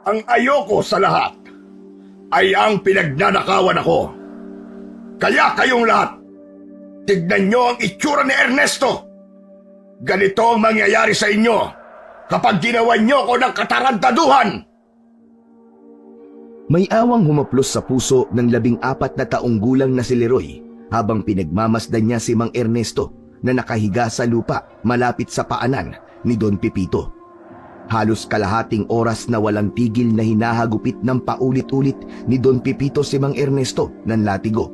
Ang ayoko sa lahat ay ang pinagnanakawan ako. Kaya kayong lahat, tignan nyo ang itsura ni Ernesto. Ganito ang mangyayari sa inyo kapag ginawa nyo ko ng katarantaduhan. May awang humaplos sa puso ng 14 na taong gulang na si Leroy habang pinagmamasdan niya si Mang Ernesto na nakahiga sa lupa malapit sa paanan ni Don Pipito. Halos kalahating oras na walang tigil na hinahagupit ng paulit-ulit ni Don Pipito si Mang Ernesto ng latigo.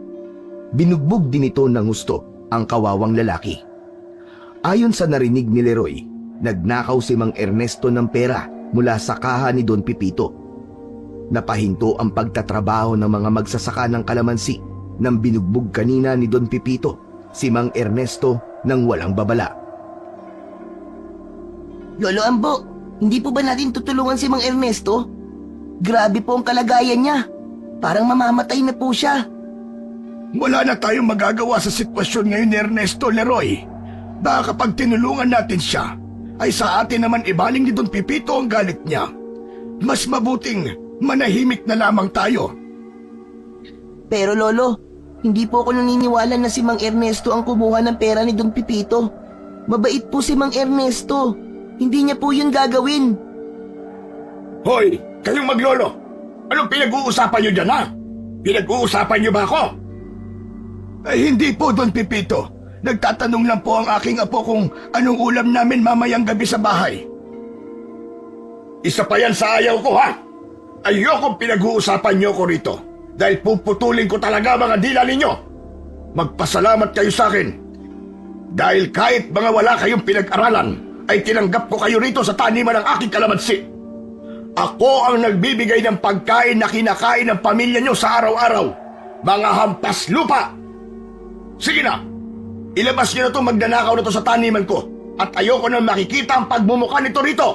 Binugbog din ito ng gusto ang kawawang lalaki. Ayon sa narinig ni Leroy, nagnakaw si Mang Ernesto ng pera mula sa kaha ni Don Pipito. Napahinto ang pagtatrabaho ng mga magsasaka ng kalamansi nang binugbog kanina ni Don Pipito si Mang Ernesto nang walang babala. Lolo Ambo, hindi po ba natin tutulungan si Mang Ernesto? Grabe po ang kalagayan niya. Parang mamamatay na po siya. Wala na tayong magagawa sa sitwasyon ngayon ni Ernesto, Leroy. Baka kapag tinulungan natin siya, ay sa atin naman ibaling ni Don Pipito ang galit niya. Mas mabuting manahimik na lamang tayo. Pero Lolo, hindi po ako naniniwala na si Mang Ernesto ang kumuha ng pera ni Don Pipito. Mabait po si Mang Ernesto. Hindi niya po yun gagawin. Hoy, kayong maglolo! Anong pinag-uusapan niyo dyan, ha? Pinag-uusapan niyo ba ako? Ay hindi po, Don Pipito. Nagtatanong lang po ang aking apo kung anong ulam namin mamayang gabi sa bahay. Isa pa yan sa ayaw ko, ha? Ayokong pinag-uusapan niyo ko rito dahil puputulin ko talaga mga dila ninyo. Magpasalamat kayo sa akin dahil kahit mga wala kayong pinag-aralan ay tinanggap ko kayo rito sa taniman ng aking kalamansi. Ako ang nagbibigay ng pagkain na kinakain ng pamilya niyo sa araw-araw. Mga hampas lupa! Sige na! Ilabas niyo na itong magnanakaw na to sa taniman ko at ayoko nang makikita ang pagmumukha nito rito.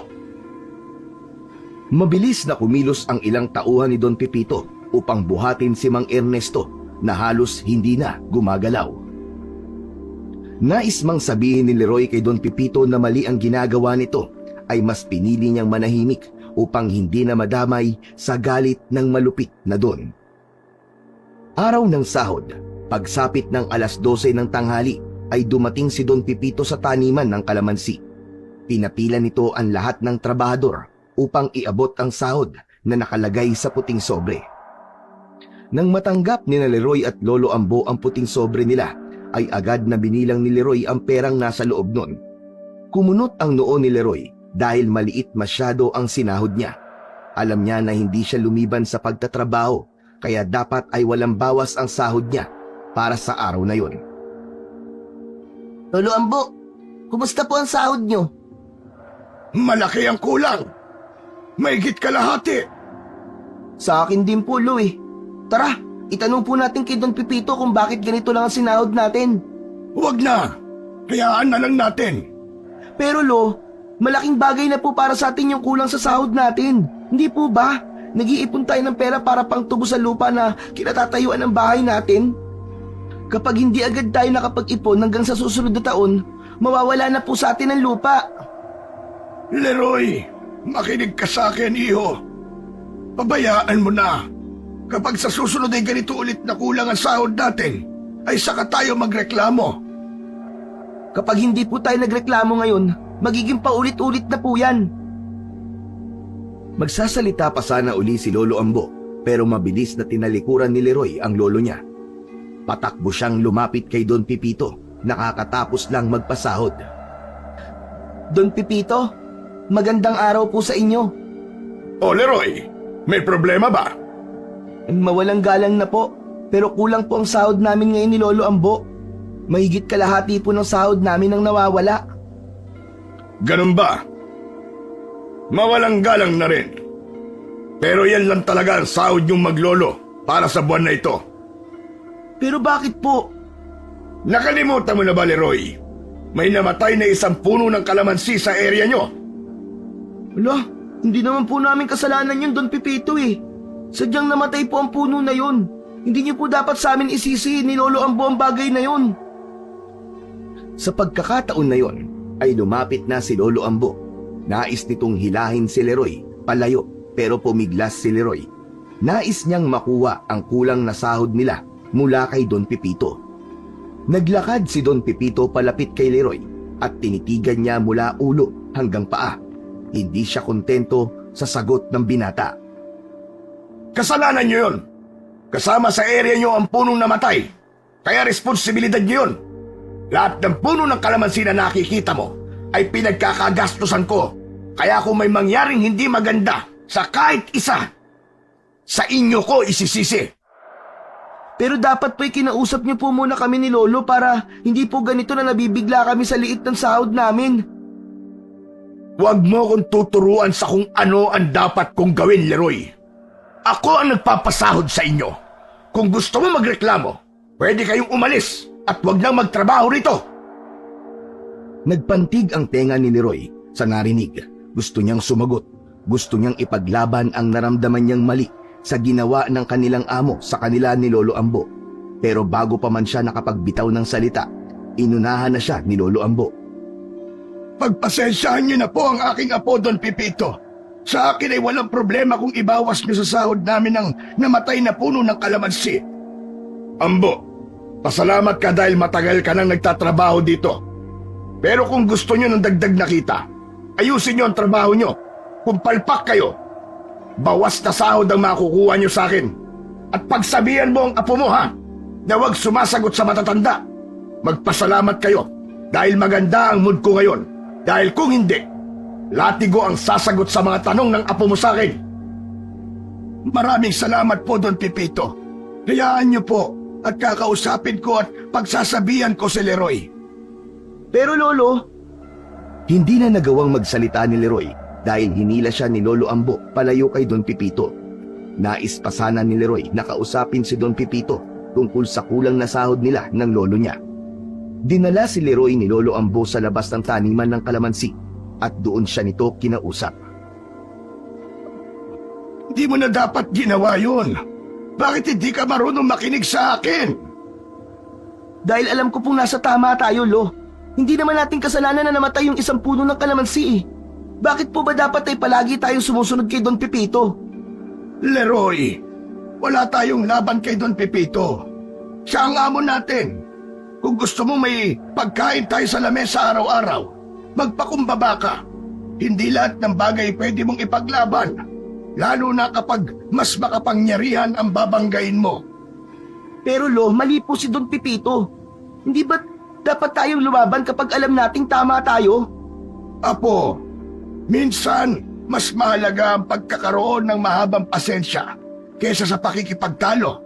Mabilis na kumilos ang ilang tauhan ni Don Pipito upang buhatin si Mang Ernesto na halos hindi na gumagalaw. Nais mang sabihin ni Leroy kay Don Pipito na mali ang ginagawa nito ay mas pinili niyang manahimik upang hindi na madamay sa galit ng malupit na Don. Araw ng sahod, pagsapit ng 12:00 ng tanghali ay dumating si Don Pipito sa taniman ng kalamansi. Pinapila nito ang lahat ng trabahador upang iabot ang sahod na nakalagay sa puting sobre. Nang matanggap ni Leroy at Lolo Ambo ang puting sobre nila, ay agad na binilang ni Leroy ang perang nasa loob nun. Kumunot ang noo ni Leroy dahil maliit masyado ang sinahod niya. Alam niya na hindi siya lumiban sa pagtatrabaho, kaya dapat ay walang bawas ang sahod niya para sa araw na yon. Lolo Ambo, kumusta po ang sahod niyo? Malaki ang kulang. Mahigit kalahati. Sa akin din po, Lo eh. Tara, itanong po natin kay Don Pipito kung bakit ganito lang ang sinahod natin. Huwag na. Hayaan na lang natin. Pero Lo, malaking bagay na po para sa atin yung kulang sa sahod natin. Hindi po ba? Nag-iipon tayo ng pera para pang tubo sa lupa na kinatatayuan ng bahay natin. Kapag hindi agad tayo nakapag-ipon hanggang sa susunod na taon, mawawala na po sa atin ang lupa. Leroy, makinig ka sa akin, iho. Pabayaan mo na. Kapag sa susunod ay ganito ulit na kulang ang sahod natin, ay saka tayo magreklamo. Kapag hindi po tayo nagreklamo ngayon, magiging paulit-ulit na po yan. Magsasalita pa sana uli si Lolo Ambo, pero mabilis na tinalikuran ni Leroy ang lolo niya. Patakbo siyang lumapit kay Don Pipito, nakakatapos lang magpasahod. Don Pipito, magandang araw po sa inyo. O Leroy, may problema ba? Mawalang galang na po, pero kulang po ang sahod namin ngayon ni Lolo Ambo. Mahigit kalahati po ng sahod namin ang nawawala. Ganun ba? Mawalang galang na rin. Pero yan lang talaga ang sahod yung maglolo para sa buwan na ito. Pero bakit po? Nakalimutan mo na ba, Leroy? May namatay na isang puno ng kalamansi sa area nyo. Wala, hindi naman po namin kasalanan yun, Don Pipito eh. Sadyang namatay po ang puno na yun. Hindi niyo po dapat sa amin isisi ni Lolo Ambo ang bagay na yun. Sa pagkakataon na yon, ay lumapit na si Lolo Ambo. Nais nitong hilahin si Leroy palayo pero pumiglas si Leroy. Nais niyang makuha ang kulang na sahod nila mula kay Don Pepito. Naglakad si Don Pepito palapit kay Leroy at tinitigan niya mula ulo hanggang paa. Hindi siya kontento sa sagot ng binata. Kasalanan niyo yun. Kasama sa area niyo ang punong namatay. Kaya responsibilidad niyo yun. Lahat ng puno ng kalamansi na nakikita mo ay pinagkakagastusan ko. Kaya kung may mangyaring hindi maganda sa kahit isa, sa inyo ko isisisi. Pero dapat po'y kinausap niyo po muna kami ni Lolo para hindi po ganito na nabibigla kami sa liit ng sahod namin. Huwag mo kong tuturuan sa kung ano ang dapat kong gawin, Leroy. Ako ang nagpapasahod sa inyo. Kung gusto mo magreklamo, pwede kayong umalis at huwag nang magtrabaho rito. Nagpantig ang tenga ni Leroy sa narinig. Gusto niyang sumagot. Gusto niyang ipaglaban ang naramdaman niyang mali sa ginawa ng kanilang amo sa kanila ni Lolo Ambo. Pero bago pa man siya nakapagbitaw ng salita, inunahan na siya ni Lolo Ambo. Pagpasensyahan niyo na po ang aking apo, Don Pepito. Sa akin ay walang problema kung ibawas niyo sa sahod namin ang namatay na puno ng kalamansi. Ambo, pasalamat ka dahil matagal ka nang nagtatrabaho dito. Pero kung gusto niyo ng dagdag na kita, ayusin niyo ang trabaho niyo. Kung palpak kayo, bawas na sahod ang makukuha niyo sa akin. At pagsabihan mo ang apo mo, ha, na huwag sumasagot sa matatanda. Magpasalamat kayo dahil maganda ang mood ko ngayon. Dahil kung hindi, latigo ang sasagot sa mga tanong ng apo mo sa akin. Maraming salamat po, Don Pepito. Hayaan niyo po at kakausapin ko at pagsasabihan ko si Leroy. Pero Lolo, Hindi na nagawang magsalita ni Leroy dahil hinila siya ni Lolo Ambo palayo kay Don Pepito. Nais pa sana ni Leroy na kausapin si Don Pepito tungkol sa kulang na sahod nila ng lolo niya. Dinala si Leroy ni Lolo Ambo sa labas ng taniman ng kalamansi at doon siya nito kinausap. Hindi mo na dapat ginawa yun. Bakit hindi ka marunong makinig sa akin? dahil alam ko pong nasa tama tayo, Lo. Hindi naman natin kasalanan na namatay yung isang puno ng kalamansi eh. Bakit po ba dapat ay palagi tayong sumusunod kay Don Pepito? Leroy, wala tayong laban kay Don Pepito. Siya ang amo natin. Kung gusto mo may pagkain tayo sa lamesa araw-araw, magpakumbaba ka. Hindi lahat ng bagay pwede mong ipaglaban, lalo na kapag mas makapangyarihan ang babanggain mo. Pero Lo, mali po si Don Pepito. Hindi ba dapat tayong lumaban kapag alam nating tama tayo? Apo, minsan mas mahalaga ang pagkakaroon ng mahabang pasensya kaysa sa pakikipagtalo.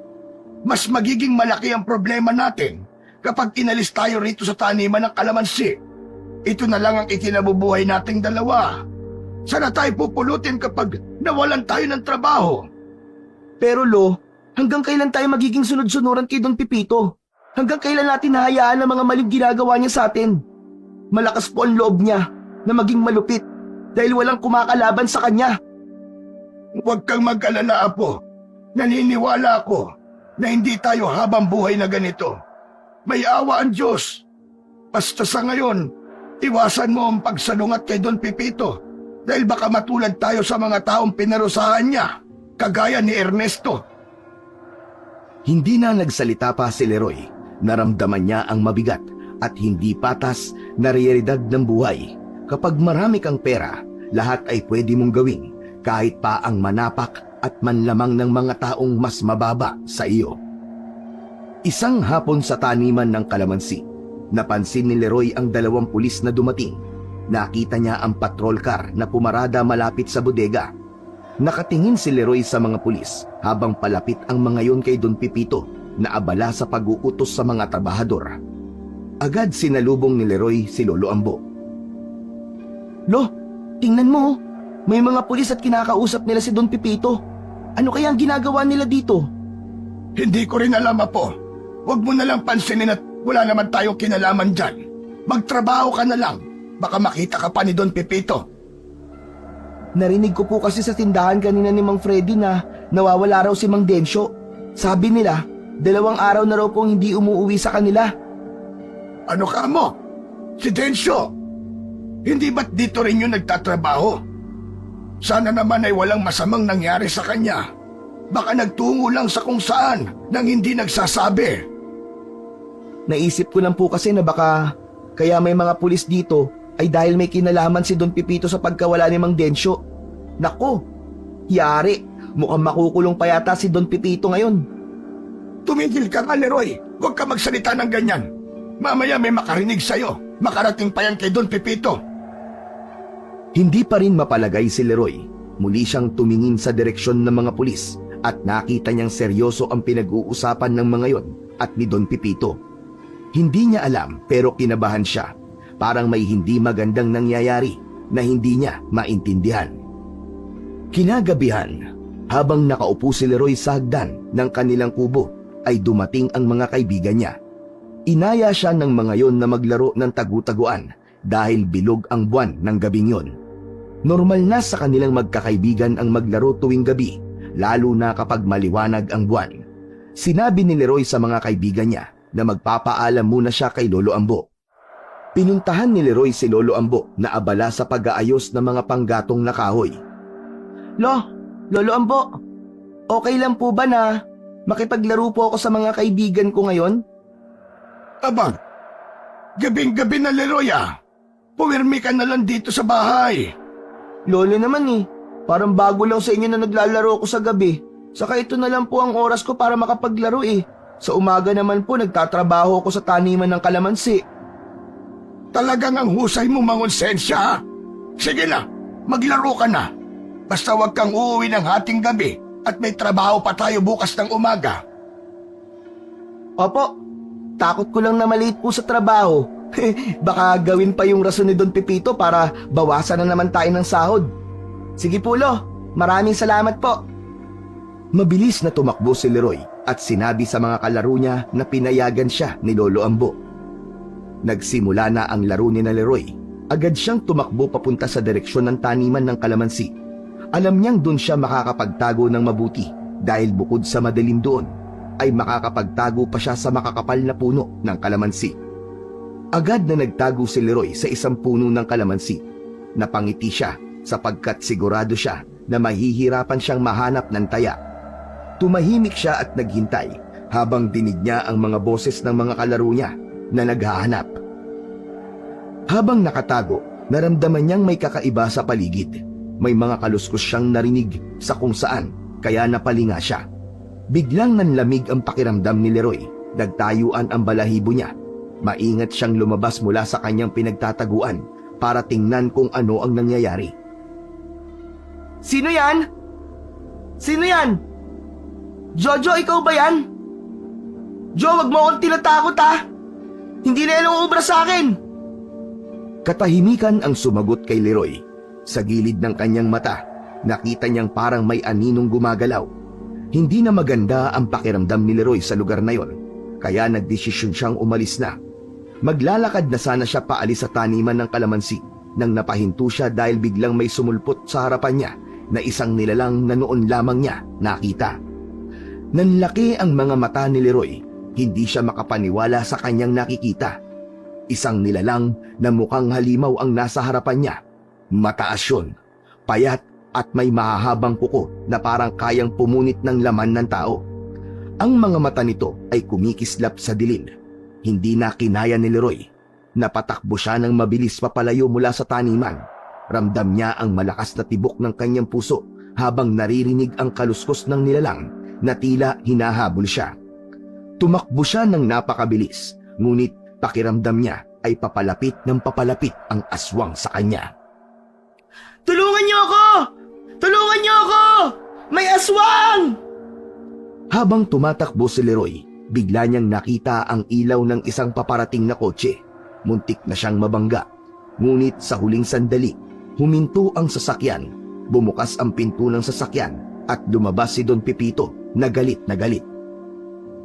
Mas magiging malaki ang problema natin kapag inalis tayo rito sa taniman ng kalamansi. Ito na lang ang ikinabubuhay nating dalawa. Sana tayo pupulutin kapag nawalan tayo ng trabaho. Pero Lo, hanggang kailan tayo magiging sunod-sunuran kay Don Pepito? Hanggang kailan natin hahayaan ang mga maling ginagawa niya sa atin? Malakas po ang loob niya na maging malupit dahil walang kumakalaban sa kanya. Huwag kang mag-alala, Apo. Naniniwala ako na hindi tayo habang buhay na ganito. May awa ang Diyos. Basta sa ngayon, iwasan mo ang pagsalungat kay Don Pepito dahil baka matulad tayo sa mga taong pinarusahan niya, kagaya ni Ernesto. Hindi na nagsalita pa si Leroy. Naramdaman niya ang mabigat at hindi patas na realidad ng buhay. Kapag marami kang pera, lahat ay pwede mong gawin kahit pa ang manapak at manlamang ng mga taong mas mababa sa iyo. Isang hapon sa taniman ng kalamansi, napansin ni Leroy ang 2 pulis na dumating. Nakita niya ang patrol car na pumarada malapit sa bodega. Nakatingin si Leroy sa mga pulis habang palapit ang mga yon kay Don Pepito na abala sa pag-uutos sa mga trabahador. Agad sinalubong ni Leroy si Lolo Ambo. Lo, tingnan mo. May mga pulis at kinakausap nila si Don Pepito. Ano kaya ang ginagawa nila dito? Hindi ko rin alam, Apo. Huwag mo na lang pansinin at wala naman tayong kinalaman dyan. Magtrabaho ka na lang. Baka makita ka pa ni Don Pepito. Narinig ko po kasi sa tindahan kanina ni Mang Freddy na nawawala raw si Mang Densyo. Sabi nila, 2 araw na raw pong hindi umuwi sa kanila. Ano ka mo? Si Densyo? Hindi ba't dito rin yung nagtatrabaho? Sana naman ay walang masamang nangyari sa kanya. Baka nagtungo lang sa kung saan nang hindi nagsasabi. Naisip ko lang po kasi na baka kaya may mga pulis dito ay dahil may kinalaman si Don Pipito sa pagkawala ni Mang Densyo. Nako, yari, mukhang makukulong pa yata si Don Pipito ngayon. Tumigil ka nga, Leroy. Huwag ka magsalita ng ganyan. Mamaya may makarinig sa'yo. Makarating pa yan kay Don Pipito. Hindi pa rin mapalagay si Leroy. Muli siyang tumingin sa direksyon ng mga pulis at nakita niyang seryoso ang pinag-uusapan ng mga yon at ni Don Pipito. Hindi niya alam pero kinabahan siya. Parang may hindi magandang nangyayari na hindi niya maintindihan. Kinagabihan, habang nakaupo si Leroy sa hagdan ng kanilang kubo, ay dumating ang mga kaibigan niya. Inaya siya ng mga yon na maglaro ng tagu-taguan dahil bilog ang buwan ng gabing yon. Normal na sa kanilang magkakaibigan ang maglaro tuwing gabi, lalo na kapag maliwanag ang buwan. Sinabi ni Leroy sa mga kaibigan niya na magpapaalam muna siya kay Lolo Ambo. Pinuntahan ni Leroy si Lolo Ambo na abala sa pag-aayos ng mga panggatong na kahoy. Lolo Ambo, okay lang po ba na makipaglaro po ako sa mga kaibigan ko ngayon? Aba, gabing-gabi na, Leroy ah. Pumirmi ka na lang dito sa bahay. Lolo naman parang bago lang sa inyo na naglalaro ko sa gabi. Saka ito na lang po ang oras ko para makapaglaro Sa umaga naman po nagtatrabaho ako sa taniman ng kalamansi. Talagang ang husay mo mangonsensya. Sige na, maglaro ka na. Basta huwag kang uuwi ng hating gabi at may trabaho pa tayo bukas ng umaga. Opo, takot ko lang na maliit po sa trabaho. Baka gawin pa yung rason ni Don Pipito para bawasan na naman tayo ng sahod. Sige po, Lo. Maraming salamat po. Mabilis na tumakbo si Leroy at sinabi sa mga kalaro niya na pinayagan siya ni Lolo Ambo. Nagsimula na ang laro ni na Leroy. Agad siyang tumakbo papunta sa direksyon ng taniman ng kalamansi. Alam niyang doon siya makakapagtago ng mabuti dahil bukod sa madilim doon, ay makakapagtago pa siya sa makakapal na puno ng kalamansi. Agad na nagtago si Leroy sa isang puno ng kalamansi. Napangiti siya sapagkat sigurado siya na mahihirapan siyang mahanap ng taya. Tumahimik siya at naghintay habang dinig niya ang mga boses ng mga kalaro niya na naghahanap. Habang nakatago, naramdaman niyang may kakaiba sa paligid. May mga kaluskos siyang narinig sa kung saan, kaya napalinga siya. Biglang nanlamig ang pakiramdam ni Leroy. Nagtayuan ang balahibo niya. Maingat siyang lumabas mula sa kanyang pinagtataguan para tingnan kung ano ang nangyayari. Sino yan? Sino yan? Jojo, ikaw ba yan? Jo, wag mo akong tinatakot Hindi na yan ang obra sa akin. Katahimikan ang sumagot kay Leroy. Sa gilid ng kanyang mata, nakita niyang parang may aninong gumagalaw. Hindi na maganda ang pakiramdam ni Leroy sa lugar na yon, kaya nagdesisyon siyang umalis na. Maglalakad na sana siya paalis sa taniman ng kalamansi nang napahinto siya dahil biglang may sumulpot sa harapan niya na isang nilalang na noon lamang niya nakita. Nanlaki ang mga mata ni Leroy. Hindi siya makapaniwala sa kanyang nakikita. Isang nilalang na mukhang halimaw ang nasa harapan niya. Mataas yun, payat at may mahahabang kuko na parang kayang pumunit ng laman ng tao. Ang mga mata nito ay kumikislap sa dilim. Hindi na kinaya ni Leroy. Napatakbo siya ng mabilis papalayo mula sa taniman. Ramdam niya ang malakas na tibok ng kanyang puso habang naririnig ang kaluskos ng nilalang na tila hinahabol siya. Tumakbo siya ng napakabilis, ngunit pakiramdam niya ay papalapit ng papalapit ang aswang sa kanya. Tulungan niyo ako! Tulungan niyo ako! May aswang! Habang tumatakbo si Leroy, bigla niyang nakita ang ilaw ng isang paparating na kotse. Muntik na siyang mabangga. Ngunit sa huling sandali, huminto ang sasakyan. Bumukas ang pinto ng sasakyan at lumabas si Don Pipito na galit na galit.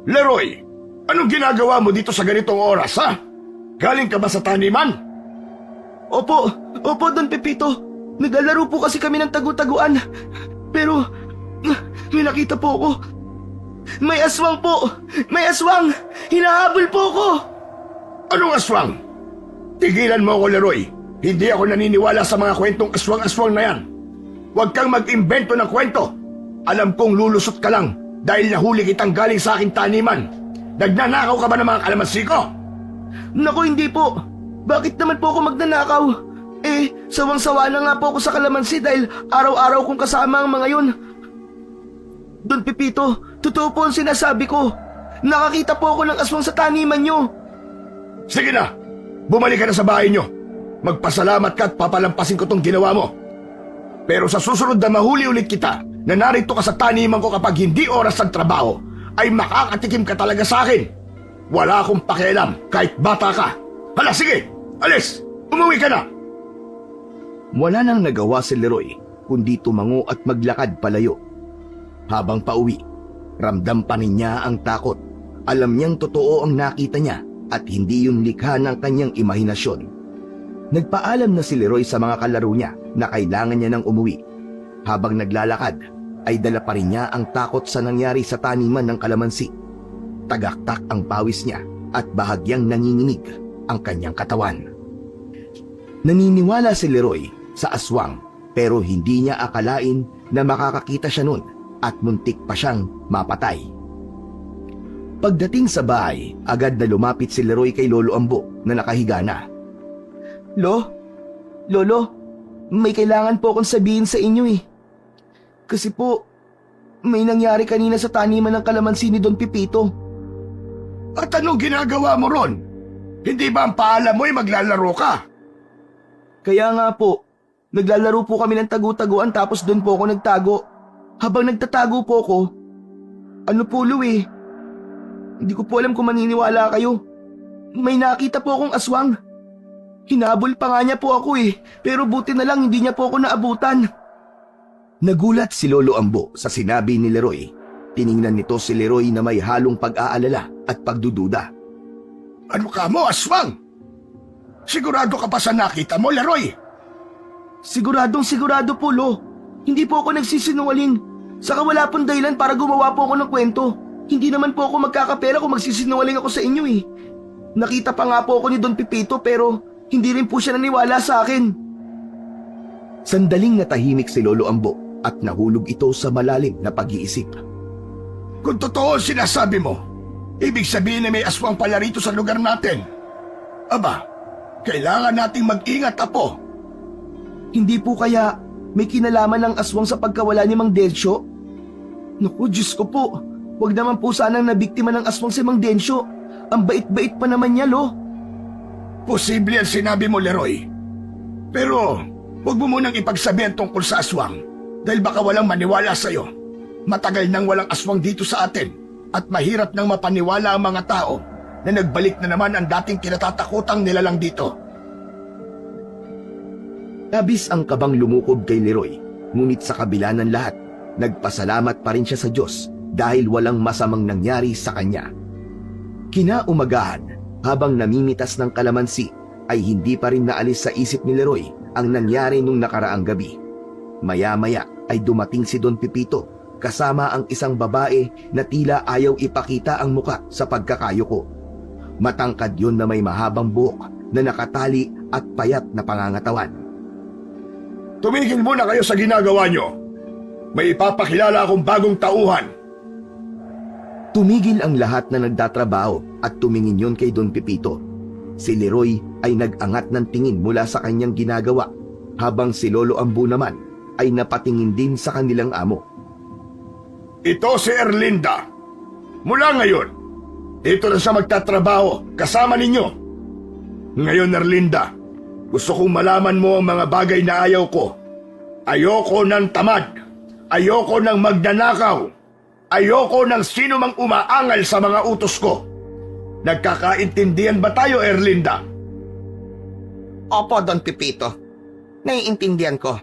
Leroy, anong ginagawa mo dito sa ganitong oras, ha? Galing ka ba sa taniman? Opo, Don Pepito. Naglalaro po kasi kami ng tagu-taguan. Pero, may nakita po ako. May aswang po! May aswang! Hinahabol po ako! Anong aswang? Tigilan mo ako, Leroy. Hindi ako naniniwala sa mga kwentong aswang-aswang na yan. Huwag kang mag-imbento ng kwento. Alam kong lulusot ka lang dahil nahuli kitang galing sa aking taniman. Nagnanakaw ka ba ng mga kalamansi ko? Naku, hindi po. Bakit naman po ako magnanakaw? Sawang-sawa na nga po ako sa kalamansi dahil araw-araw kong kasama ang mga yun. Don Pipito, totoo po ang sinasabi ko. Nakakita po ako ng aswang sa taniman nyo. Sige na, bumalik ka na sa bahay nyo. Magpasalamat ka at papalampasin ko tong ginawa mo. Pero sa susunod na mahuli ulit kita na narito ka sa taniman ko kapag hindi oras ng trabaho, ay makakatikim ka talaga sa akin. Wala akong pakialam kahit bata ka. Hala, sige, alis, umuwi ka na. Wala nang nagawa si Leroy kundi tumango at maglakad palayo. Habang pauwi, ramdam pa rin niya ang takot. Alam niyang totoo ang nakita niya at hindi yung likha ng kanyang imahinasyon. Nagpaalam na si Leroy sa mga kalaro niya na kailangan niya nang umuwi. Habang naglalakad, ay dala pa rin niya ang takot sa nangyari sa taniman ng kalamansi. Tagaktak ang pawis niya at bahagyang nanginginig ang kanyang katawan. Naniniwala si Leroy sa aswang pero hindi niya akalain na makakakita siya nun at muntik pa siyang mapatay. Pagdating sa bahay, agad na lumapit si Leroy kay Lolo Ambo na nakahiga na. Lolo, may kailangan po akong sabihin sa inyo eh. Kasi po, may nangyari kanina sa taniman ng kalamansi ni Don Pipito. At anong ginagawa mo ron? Hindi ba ang paalam mo'y maglalaro ka? Kaya nga po, naglalaro po kami ng tagu-taguan tapos doon po ako nagtago. Habang nagtatago po ako, hindi ko po alam kung maniniwala kayo. May nakita po akong aswang. Hinabol pa nga niya po ako pero buti na lang hindi niya po ako naabutan. Nagulat si Lolo Ambo sa sinabi ni Leroy. Tiningnan nito si Leroy na may halong pag-aalala at pagdududa. Ano ka mo, aswang? Sigurado ka pa sa nakita mo, Leroy? Sigurado po, Lo. Hindi po ako nagsisinungaling. Saka wala pong dahilan para gumawa po ako ng kwento. Hindi naman po ako magkakapera kung magsisinungaling ako sa inyo Nakita pa nga po ako ni Don Pipito pero hindi rin po siya naniwala sa akin. Sandaling natahimik si Lolo Ambo at nahulog ito sa malalim na pag-iisip. Kung totoo sinasabi mo, ibig sabihin na may aswang pala rito sa lugar natin. Aba, kailangan nating mag-ingat, Apo. Hindi po kaya may kinalaman ng aswang sa pagkawala ni Mang Densyo? Naku, Diyos ko po. Huwag naman po sanang nabiktima ng aswang si Mang Densyo. Ang bait-bait pa naman niya, Lo. Posible ang sinabi mo, Leroy. Pero huwag mo munang ipagsabihan tungkol sa aswang dahil baka walang maniwala sa'yo. Matagal nang walang aswang dito sa atin at mahirap nang mapaniwala ang mga tao na nagbalik na naman ang dating kinatatakutang nilalang dito. Labis ang kabang lumukob kay Leroy, ngunit sa kabila ng lahat, nagpasalamat pa rin siya sa Diyos dahil walang masamang nangyari sa kanya. Kinaumagahan, habang namimitas ng kalamansi, ay hindi pa rin naalis sa isip ni Leroy ang nangyari nung nakaraang gabi. Maya-maya ay dumating si Don Pipito kasama ang isang babae na tila ayaw ipakita ang muka sa pagkakayuko. Matangkad yun na may mahabang buhok na nakatali at payat na pangangatawan. Tumigil muna kayo sa ginagawa nyo. May ipapakilala akong bagong tauhan. Tumigil ang lahat na nagtatrabaho at tumingin yon kay Don Pipito. Si Leroy ay nag-angat ng tingin mula sa kanyang ginagawa, habang si Lolo Ambo naman ay napatingin din sa kanilang amo. Ito si Erlinda. Mula ngayon, dito na siya magtatrabaho kasama ninyo. Ngayon, Erlinda, gusto kong malaman mo ang mga bagay na ayaw ko. Ayoko ng tamad. Ayoko ng magnanakaw. Ayoko ng sino mang umaangal sa mga utos ko. Nagkakaintindihan ba tayo, Erlinda? Opo, Don Pipito. Naiintindihan ko.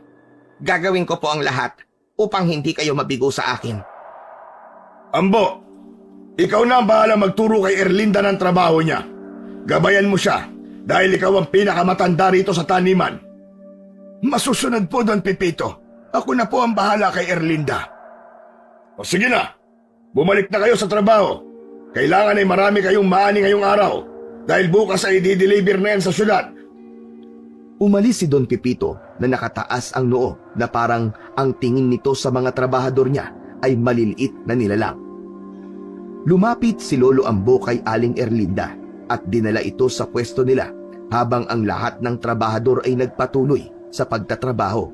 Gagawin ko po ang lahat upang hindi kayo mabigo sa akin. Ambo, ikaw na ang bahala magturo kay Erlinda ng trabaho niya. Gabayan mo siya dahil ikaw ang pinakamatanda rito sa taniman. Masusunod po, Don Pipito. Ako na po ang bahala kay Erlinda. O sige na, bumalik na kayo sa trabaho. Kailangan ay marami kayong maani ngayong araw dahil bukas ay i-deliver na yan sa syudad. Umalis si Don Pipito na nakataas ang noo na parang ang tingin nito sa mga trabahador niya ay maliliit na nilalang. Lumapit si Lolo Ambo kay Aling Erlinda at dinala ito sa pwesto nila habang ang lahat ng trabahador ay nagpatuloy sa pagtatrabaho.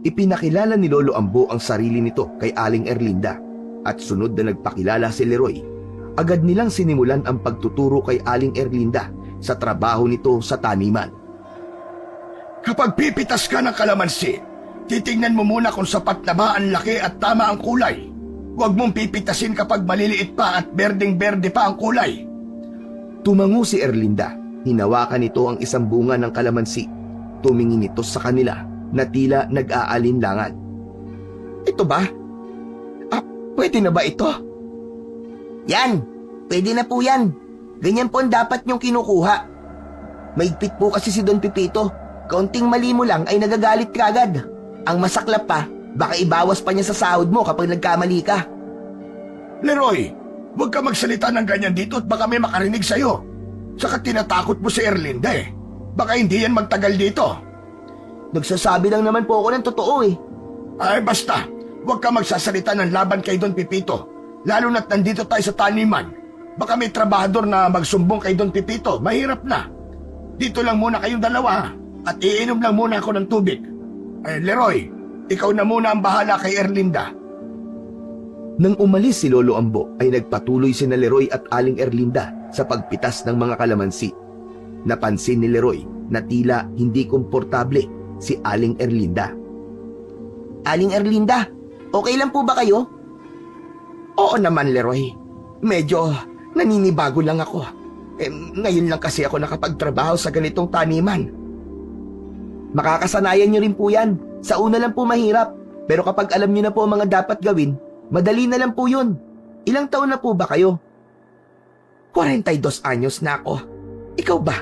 Ipinakilala ni Lolo Ambo ang sarili nito kay Aling Erlinda at sunod na nagpakilala si Leroy. Agad nilang sinimulan ang pagtuturo kay Aling Erlinda sa trabaho nito sa taniman. Kapag pipitas ka ng kalamansi, titingnan mo muna kung sapat na ba ang laki at tama ang kulay. Huwag mong pipitasin kapag maliliit pa at berdeng-berde pa ang kulay. Tumango si Erlinda. Hinawakan nito ang isang bunga ng kalamansi. Tumingin ito sa kanila na tila nag-aalinlangan. Ito ba? Pwede na ba ito? Yan! Pwede na po yan. Ganyan po ang dapat niyong kinukuha. Maigpit po kasi si Don Pipito. Kaunting mali mo lang ay nagagalit ka agad. Ang masaklap pa, baka ibawas pa niya sa sahod mo kapag nagkamali ka. Leroy, huwag ka magsalita ng ganyan dito at baka may makarinig sa'yo. Saka tinatakot mo si Erlinda eh. Baka hindi yan magtagal dito. Nagsasabi lang naman po ako ng totoo eh. Ay basta, huwag ka magsasalita ng laban kay Don Pipito. Lalo na't nandito tayo sa taniman. Baka may trabahador na magsumbong kay Don Pipito. Mahirap na. Dito lang muna kayong dalawa at iinom lang muna ako ng tubig. Leroy, ikaw na muna ang bahala kay Erlinda. Nang umalis si Lolo Ambo ay nagpatuloy sina Leroy at Aling Erlinda sa pagpitas ng mga kalamansi. Napansin ni Leroy na tila hindi komportable si Aling Erlinda. Aling Erlinda, okay lang po ba kayo? Oo naman, Leroy. Medyo naninibago lang ako. Ngayon lang kasi ako nakapagtrabaho sa ganitong taniman. Makakasanayan niyo rin po yan. Sa una lang po mahirap. Pero kapag alam niyo na po ang mga dapat gawin, madali na lang po yun. Ilang taon na po ba kayo? 42 anyos na ako. Ikaw ba?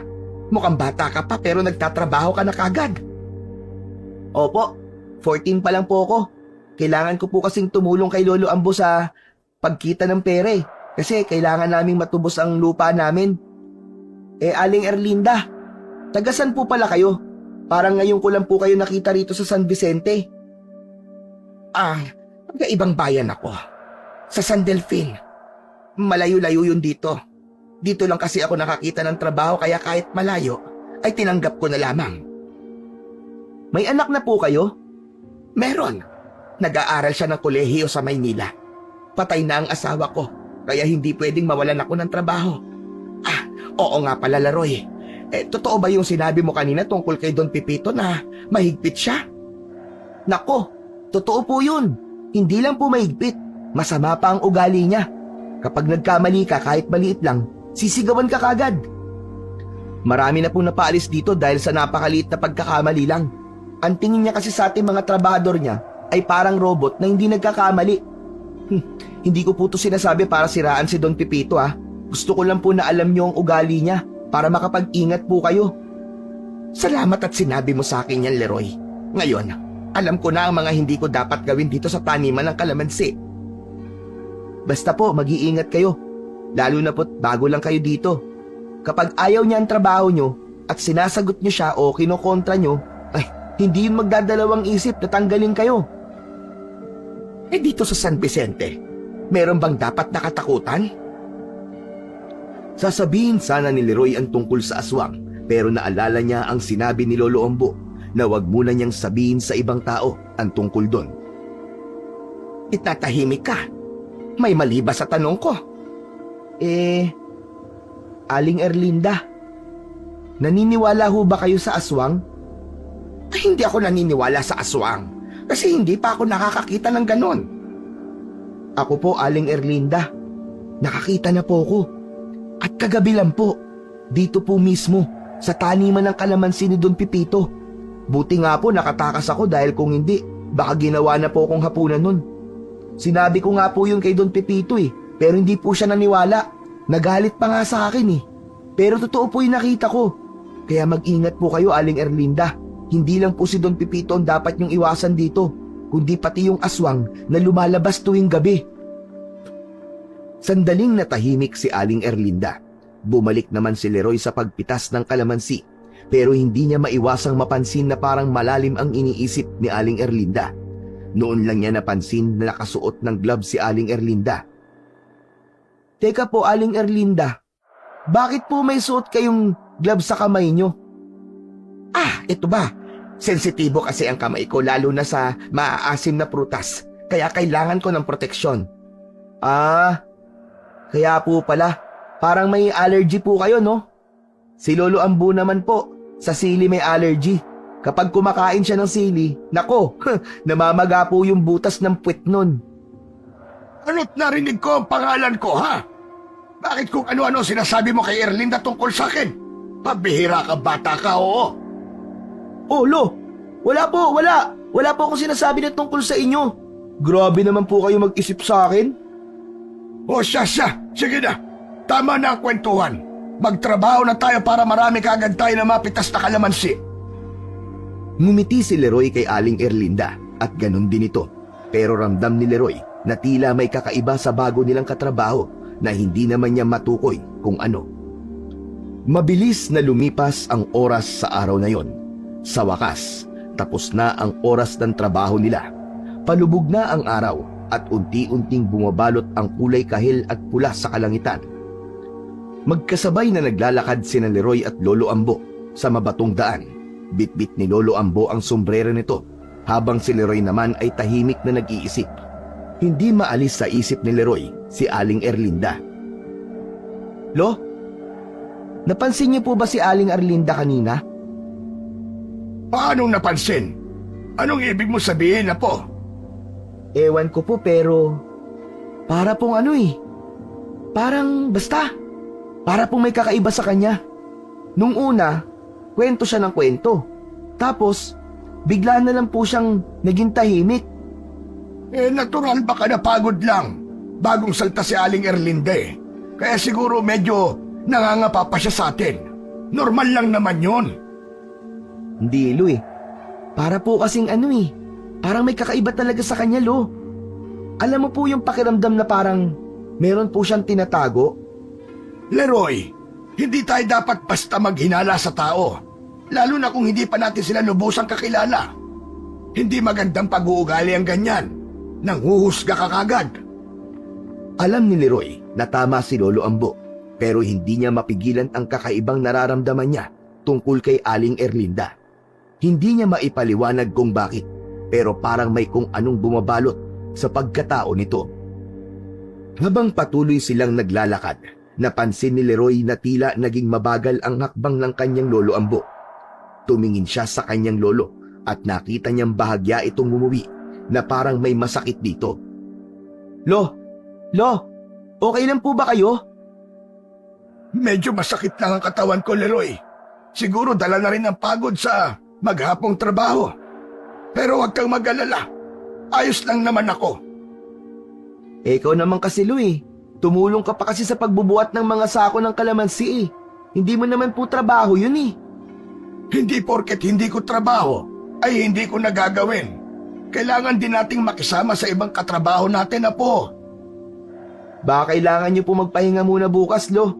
Mukhang bata ka pa pero nagtatrabaho ka na kagad. Opo, 14 pa lang po ako. Kailangan ko po kasing tumulong kay Lolo Ambo sa pagkita ng pera eh. Kasi kailangan naming matubos ang lupa namin. Aling Erlinda, tagasan po pala kayo? Parang ngayon ko lang po kayo nakita rito sa San Vicente. Magkaibang bayan ako. Sa San Delfin. Malayo-layo yun dito. Dito lang kasi ako nakakita ng trabaho kaya kahit malayo, ay tinanggap ko na lamang. May anak na po kayo? Meron. Nag-aaral siya ng kolehiyo sa Maynila. Patay na ang asawa ko, kaya hindi pwedeng mawalan ako ng trabaho. Oo nga pala, Leroy. Totoo ba yung sinabi mo kanina tungkol kay Don Pipito na mahigpit siya? Nako, totoo po yun. Hindi lang po mahigpit. Masama pa ang ugali niya. Kapag nagkamali ka kahit maliit lang, sisigawan ka kagad. Marami na pong napaalis dito dahil sa napakaliit na pagkakamali lang. Ang tingin niya kasi sa ating mga trabahador niya ay parang robot na hindi nagkakamali. Hindi ko po ito sinasabi para siraan si Don Pipito ha. Gusto ko lang po na alam niyo ang ugali niya para makapag-ingat po kayo. Salamat at sinabi mo sa akin yan, Leroy. Ngayon, alam ko na ang mga hindi ko dapat gawin dito sa taniman ng kalamansi. Basta po, mag-iingat kayo. Lalo na po't bago lang kayo dito. Kapag ayaw niya ang trabaho niyo at sinasagot niyo siya o kinokontra niyo, ay hindi yun magdadalawang isip na tanggalin kayo. Dito sa San Vicente, meron bang dapat nakatakutan? Sasabihin sana ni Leroy ang tungkol sa aswang pero naalala niya ang sinabi ni Lolo Ambo na wag muna niyang sabihin sa ibang tao ang tungkol doon. Itatahimik ka. May mali ba sa tanong ko? Aling Erlinda, naniniwala ho ba kayo sa aswang? Hindi ako naniniwala sa aswang kasi hindi pa ako nakakakita ng ganon. Ako po, Aling Erlinda. Nakakita na po ako. At kagabi lang po, dito po mismo, sa taniman ng kalamansi ni Don Pipito. Buti nga po nakatakas ako dahil kung hindi, baka ginawa na po akong hapunan nun. Sinabi ko nga po yun kay Don Pipito pero hindi po siya naniwala. Nagalit pa nga sa akin Pero totoo po yung nakita ko. Kaya mag-ingat po kayo, Aling Erlinda. Hindi lang po si Don Pipito ang dapat niyong iwasan dito, kundi pati yung aswang na lumalabas tuwing gabi. Sandaling natahimik si Aling Erlinda. Bumalik naman si Leroy sa pagpitas ng kalamansi. pero hindi niya maiwasang mapansin na parang malalim ang iniisip ni Aling Erlinda. Noon lang niya napansin na nakasuot ng gloves si Aling Erlinda. Teka po, Aling Erlinda. Bakit po may suot kayong gloves sa kamay nyo? Ito ba? Sensitibo kasi ang kamay ko lalo na sa maaasim na prutas. Kaya kailangan ko ng proteksyon. Kaya po pala. Parang may allergy po kayo, no? Si Lolo Ambo naman po, sa sili may allergy. Kapag kumakain siya ng sili, nako, namamaga po yung butas ng puwet nun. Ano't narinig ko ang pangalan ko, ha? Bakit kung ano-ano sinasabi mo kay Erlinda tungkol sa akin? Pabihira ka, bata ka, oo. Oh, Lo! Wala po, wala! Wala po akong sinasabi na tungkol sa inyo. Grabe naman po kayo mag-isip sa akin. O siya, sige na. Tama na ang kwentuhan. Magtrabaho na tayo para marami kaagad tayo na mapitas na kalamansi. Ngumiti si Leroy kay Aling Erlinda at ganun din ito. Pero ramdam ni Leroy na tila may kakaiba sa bago nilang katrabaho na hindi naman niya matukoy kung ano. Mabilis na lumipas ang oras sa araw na yon. Sa wakas, tapos na ang oras ng trabaho nila. Palubog na ang araw at unti-unting bumabalot ang kulay kahil at pula sa kalangitan. Magkasabay na naglalakad sina Leroy at Lolo Ambo sa mabatong daan. Bitbit ni Lolo Ambo ang sombrero nito habang si Leroy naman ay tahimik na nag-iisip. Hindi maalis sa isip ni Leroy si Aling Erlinda. Lo, napansin niyo po ba si Aling Erlinda kanina? Paanong napansin? Anong ibig mo sabihin, Apo? Ewan ko po pero para pong parang basta. Para pong may kakaiba sa kanya. Nung una, kwento siya ng kwento. Tapos, bigla na lang po siyang naging tahimik. Natural baka napagod lang. Bagong salta si Aling Erlinda eh. Kaya siguro medyo nangangapa pa siya sa atin. Normal lang naman yun. Hindi, Lo eh. Para po kasing parang may kakaiba talaga sa kanya, Lo. Alam mo po yung pakiramdam na parang meron po siyang tinatago? Leroy, hindi tayo dapat basta maghinala sa tao. Lalo na kung hindi pa natin sila lubusang kakilala. Hindi magandang pag-uugali ang ganyan. Nanghuhusga ka kagad. Alam ni Leroy na tama si Lolo Ambo, pero hindi niya mapigilan ang kakaibang nararamdaman niya tungkol kay Aling Erlinda. Hindi niya maipaliwanag kung bakit, pero parang may kung anong bumabalot sa pagkatao nito. Habang patuloy silang naglalakad, napansin ni Leroy na tila naging mabagal ang hakbang ng kanyang Lolo Ambo. Tumingin siya sa kanyang lolo at nakita niyang bahagya itong umuwi na parang may masakit dito. Lo, okay lang po ba kayo? Medyo masakit lang ang katawan ko, Leroy. Siguro dala na rin ang pagod sa maghapong trabaho. Pero huwag kang mag-alala. Ayos lang naman ako. Ikaw naman kasi, Lo eh. Tumulong ka pa kasi sa pagbubuhat ng mga sako ng kalamansi eh. Hindi mo naman po trabaho yun eh. Hindi porket hindi ko trabaho, ay hindi ko nagagawin. Kailangan din nating makisama sa ibang katrabaho natin, Apo. Baka kailangan niyo po magpahinga muna bukas, Lo.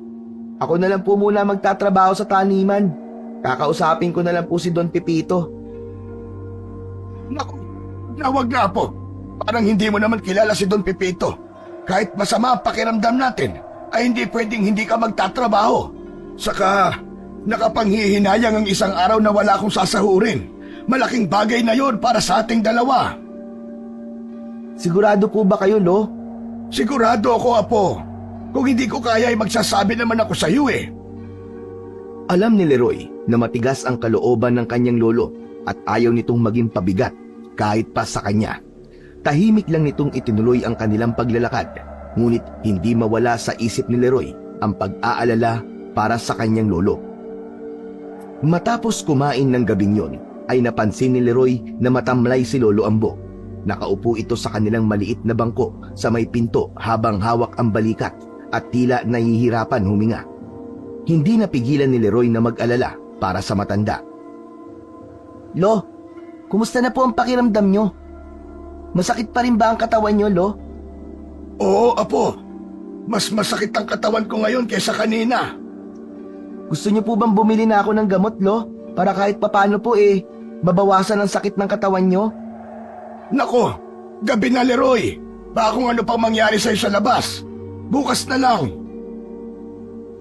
Ako na lang po muna magtatrabaho sa taniman. Kakausapin ko na lang po si Don Pepito. Naku, nawag na, Apo. Parang hindi mo naman kilala si Don Pepito. Kahit masama ang pakiramdam natin, ay hindi pwedeng hindi ka magtatrabaho. Saka, nakapanghihinayang ang isang araw na wala akong sasahurin. Malaking bagay na yon para sa ating dalawa. Sigurado po ba kayo, Lo? Sigurado ako, Apo. Kung hindi ko kaya ay magsasabi naman ako sa iyo eh. Alam ni Leroy na matigas ang kalooban ng kanyang lolo at ayaw nitong maging pabigat kahit pa sa kanya. Tahimik lang nitong itinuloy ang kanilang paglalakad, ngunit hindi mawala sa isip ni Leroy ang pag-aalala para sa kanyang lolo. Matapos kumain ng gabing yon, ay napansin ni Leroy na matamlay si Lolo Ambo. Nakaupo ito sa kanilang maliit na bangko sa may pinto habang hawak ang balikat at tila nahihirapan huminga. Hindi napigilan ni Leroy na mag-alala para sa matanda. Lo, kumusta na po ang pakiramdam nyo? Masakit pa rin ba ang katawan nyo, Lo? Oo, Apo. Mas masakit ang katawan ko ngayon kaysa kanina. Gusto nyo po bang bumili na ako ng gamot, Lo? para kahit papano po mabawasan ang sakit ng katawan nyo? Nako, gabi na Leroy. Baka kung ano pang mangyari sa'yo sa labas. Bukas na lang.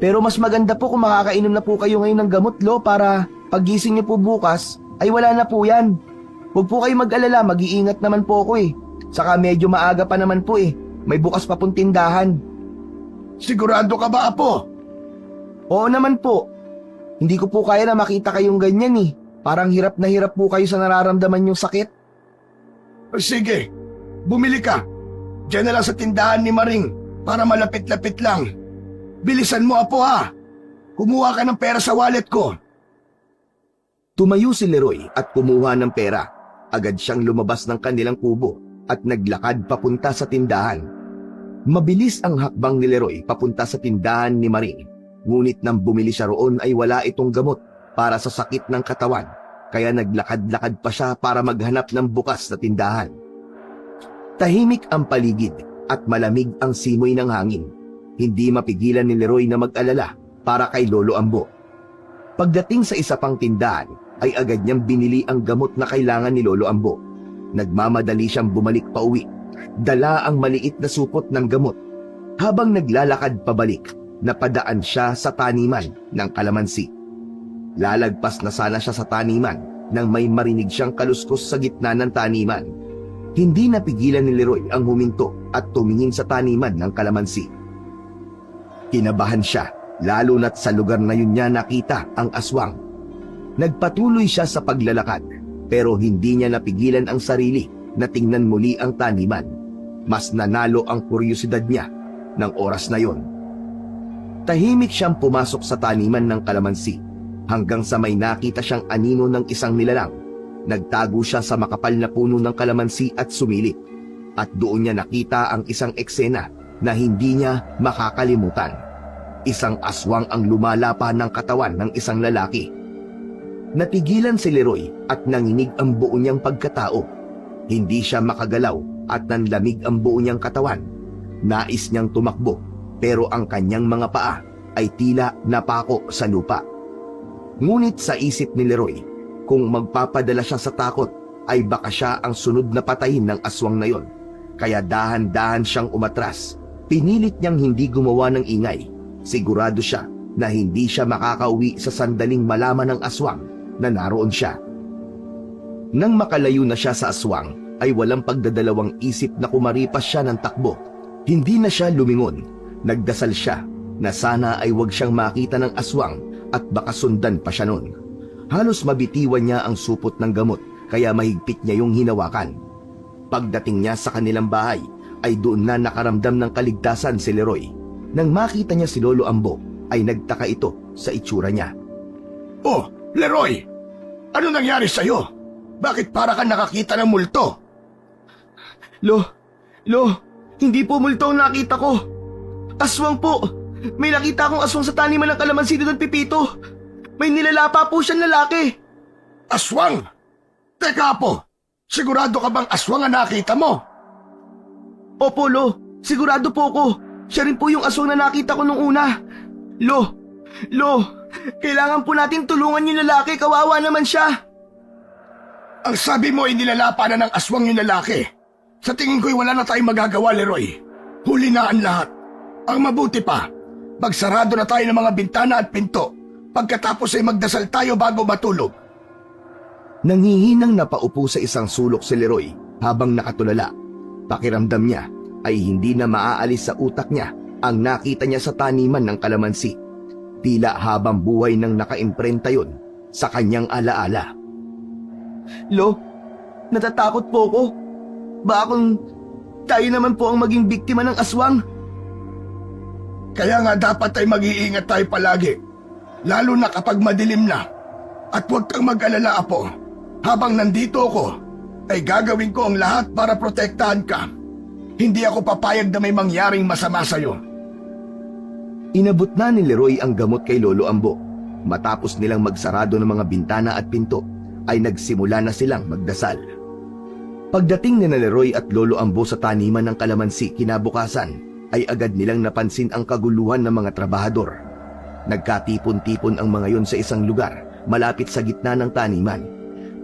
Pero mas maganda po kung makakainom na po kayo ngayon ng gamot, Lo, para paggising niyo po bukas ay wala na po yan. Huwag po kayo mag-alala, mag-iingat naman po ako Saka medyo maaga pa naman po May bukas pa pong tindahan. Sigurado ka ba, Apo? Oo naman po. Hindi ko po kaya na makita kayong ganyan Parang hirap na hirap po kayo sa nararamdaman yung sakit. Sige, bumili ka. Diyan na lang sa tindahan ni Maring para malapit-lapit lang. Bilisan mo, Apo, ha? Kumuha ka ng pera sa wallet ko. Tumayo si Leroy at kumuha ng pera. Agad siyang lumabas ng kanilang kubo at naglakad papunta sa tindahan. Mabilis ang hakbang ni Leroy papunta sa tindahan ni Maring. Ngunit nang bumili siya roon ay wala itong gamot para sa sakit ng katawan. Kaya naglakad-lakad pa siya para maghanap ng bukas na tindahan. Tahimik ang paligid at malamig ang simoy ng hangin. Hindi mapigilan ni Leroy na mag-alala para kay Lolo Ambo. Pagdating sa isa pang tindahan, ay agad niyang binili ang gamot na kailangan ni Lolo Ambo. Nagmamadali siyang bumalik pa uwi. Dala ang maliit na supot ng gamot. Habang naglalakad pabalik, napadaan siya sa taniman ng kalamansi. Lalagpas na sana siya sa taniman nang may marinig siyang kaluskos sa gitna ng taniman. Hindi napigilan ni Leroy ang huminto at tumingin sa taniman ng kalamansi. Kinabahan siya, lalo na't sa lugar na yun niya nakita ang aswang. Nagpatuloy siya sa paglalakad, pero hindi niya napigilan ang sarili na tingnan muli ang taniman. Mas nanalo ang kuryosidad niya ng oras na yon. Tahimik siyang pumasok sa taniman ng kalamansi hanggang sa may nakita siyang anino ng isang nilalang. Nagtago siya sa makapal na puno ng kalamansi at sumilip. At doon niya nakita ang isang eksena na hindi niya makakalimutan. Isang aswang ang lumalapa ng katawan ng isang lalaki. Natigilan si Leroy at nanginig ang buo niyang pagkatao. Hindi siya makagalaw at nanlamig ang buo niyang katawan. Nais niyang tumakbo pero ang kanyang mga paa ay tila napako sa lupa. Ngunit sa isip ni Leroy, kung magpapadala siya sa takot ay baka siya ang sunod na patayin ng aswang na yon. Kaya dahan-dahan siyang umatras. Pinilit niyang hindi gumawa ng ingay. Sigurado siya na hindi siya makakauwi sa sandaling malaman ng aswang na naroon siya. Nang makalayo na siya sa aswang, ay walang pagdadalawang isip na kumaripas siya ng takbo. Hindi na siya lumingon. Nagdasal siya na sana ay wag siyang makita ng aswang at baka sundan pa siya nun. Halos mabitiwan niya ang supot ng gamot kaya mahigpit niya yung hinawakan. Pagdating niya sa kanilang bahay, ay doon na nakaramdam ng kaligtasan si Leroy. Nang makita niya si Lolo Ambo, ay nagtaka ito sa itsura niya. Oh, Leroy! Ano nangyari sa'yo? Bakit para ka nakakita ng multo? Lo, hindi po multo ang nakita ko. Aswang po! May nakita akong aswang sa taniman ng kalamansi ni Don Pipito. May nilalapa po siyang lalaki. Aswang? Teka po, sigurado ka bang aswang ang nakita mo? Opo, Lo. Sigurado po ko. Siya rin po yung aswang na nakita ko nung una. Lo, kailangan po natin tulungan yung lalaki. Kawawa naman siya. Ang sabi mo ay nilalapa na ng aswang yung lalaki. Sa tingin ko'y wala na tayong magagawa, Leroy. Huli na ang lahat. Ang mabuti pa, magsarado na tayo ng mga bintana at pinto. Pagkatapos ay magdasal tayo bago matulog. Nanghihinang napaupo sa isang sulok si Leroy habang nakatulala. Pakiramdam niya ay hindi na maaalis sa utak niya ang nakita niya sa taniman ng kalamansi. Tila habang buhay nang nakaimprenta yon sa kanyang alaala. Lo, natatakot po ko. Baka kung tayo naman po ang maging biktima ng aswang. Kaya nga dapat ay mag-iingat tayo palagi. Lalo na kapag madilim na. At huwag kang mag-alala, Apo. Habang nandito ako, ay gagawin ko ang lahat para protektahan ka. Hindi ako papayag na may mangyaring masama sa'yo. Inabot na ni Leroy ang gamot kay Lolo Ambo. Matapos nilang magsarado ng mga bintana at pinto, ay nagsimula na silang magdasal. Pagdating ni Leroy at Lolo Ambo sa taniman ng kalamansi kinabukasan, ay agad nilang napansin ang kaguluhan ng mga trabahador. Nagkatipon-tipon ang mga yon sa isang lugar malapit sa gitna ng taniman.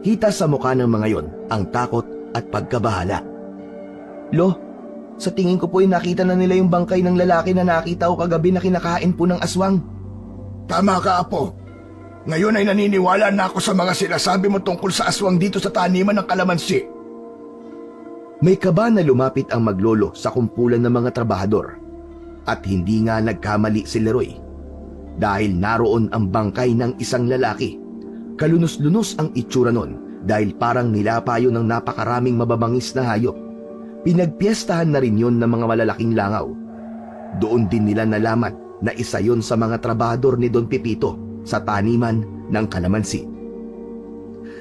Kita sa mukha ng mga yon ang takot at pagkabahala. Lo, sa tingin ko po ay nakita na nila yung bangkay ng lalaki na nakita ko kagabi na kinakain po ng aswang. Tama ka, Apo. Ngayon ay naniniwala na ako sa mga sinasabi mo tungkol sa aswang dito sa taniman ng kalamansi. May kaba na lumapit ang maglolo sa kumpulan ng mga trabahador. At hindi nga nagkamali si Leroy. Dahil naroon ang bangkay ng isang lalaki. Kalunos-lunos ang itsura nun dahil parang nilapayo ng napakaraming mababangis na hayop. Pinagpiestahan na rin yon ng mga malalaking langaw. Doon din nila nalaman na isa yon sa mga trabahador ni Don Pipito sa taniman ng kalamansi.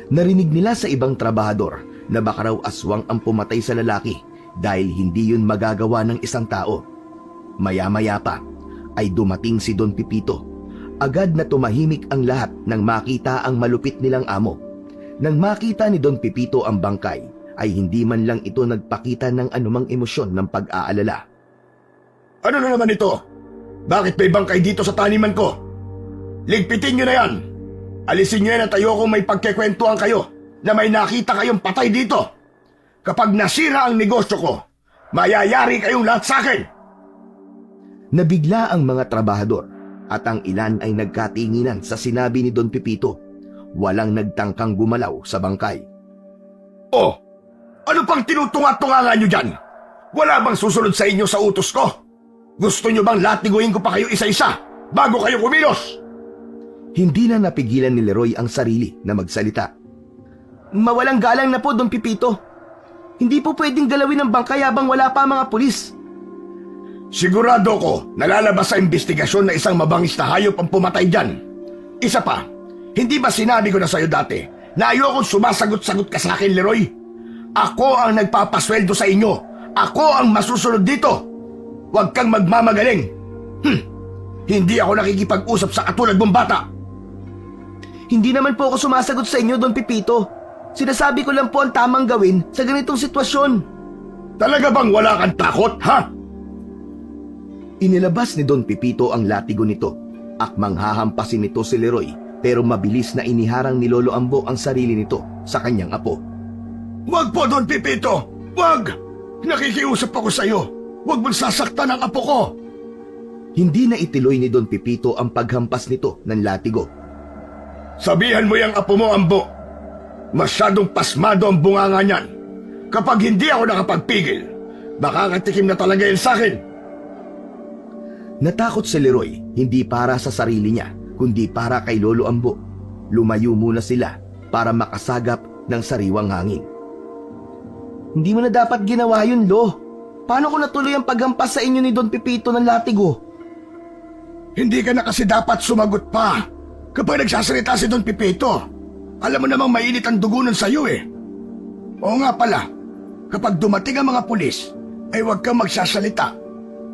Narinig nila sa ibang trabahador na baka raw aswang ang pumatay sa lalaki dahil hindi yun magagawa ng isang tao. Maya-maya pa ay dumating si Don Pipito. Agad na tumahimik ang lahat nang makita ang malupit nilang amo. Nang makita ni Don Pipito ang bangkay, ay hindi man lang ito nagpakita ng anumang emosyon ng pag-aalala. Ano na naman ito? Bakit may bangkay dito sa taniman ko? Ligpitin nyo na yan! Alisin nyo yan at ayokong may pagkikwentuhan kayo na may nakita kayong patay dito. Kapag nasira ang negosyo ko, mayayari kayong lahat sa akin! Nabigla ang mga trabahador at ang ilan ay nagkatinginan sa sinabi ni Don Pipito. Walang nagtangkang gumalaw sa bangkay. Oh, ano pang tinutunga-tungangan nyo dyan? Wala bang susunod sa inyo sa utos ko? Gusto nyo bang latiguin ko pa kayo isa-isa bago kayo kumilos? Hindi na napigilan ni Leroy ang sarili na magsalita. Mawalang galang na po, Don Pipito. Hindi po pwedeng galawin ang bangkay habang wala pa ang mga pulis. Sigurado ko nalalabas sa investigasyon na isang mabangis na hayop ang pumatay dyan. Isa pa, hindi ba sinabi ko na sa'yo dati na ayokong sumasagot-sagot ka sa akin, Leroy? Ako ang nagpapasweldo sa inyo. Ako ang masusunod dito. Huwag kang magmamagaling. Hindi ako nakikipag-usap sa katulad mong bata. Hindi naman po ako sumasagot sa inyo, Don Pipito. Sinasabi ko lang po ang tamang gawin sa ganitong sitwasyon. Talaga bang wala kang takot, ha? Inilabas ni Don Pipito ang latigo nito. Akmang hahampasin nito si Leroy, pero mabilis na iniharang ni Lolo Ambo ang sarili nito sa kanyang apo. Huwag po, Don Pipito! Huwag! Nakikiusap ako sa iyo. Huwag mong sasaktan ang apo ko. Hindi na itiloy ni Don Pipito ang paghampas nito ng latigo. Sabihan mo yung apo mo, Ambo. Masyadong pasmado ang bunganga niyan. Kapag hindi ako nakapagpigil, makakatikim na talaga yan sa akin. Natakot si Leroy, hindi para sa sarili niya, kundi para kay Lolo Ambo. Lumayo muna sila para makasagap ng sariwang hangin. Hindi mo na dapat ginawa yun, Lo. Paano ko natuloy ang paghampas sa inyo ni Don Pipito ng latigo? Hindi ka na kasi dapat sumagot pa kapag nagsasalita si Don Pipito. Alam mo namang mainit ang dugo nun sa'yo eh. Oo nga pala, kapag dumating ang mga pulis, ay huwag kang magsasalita.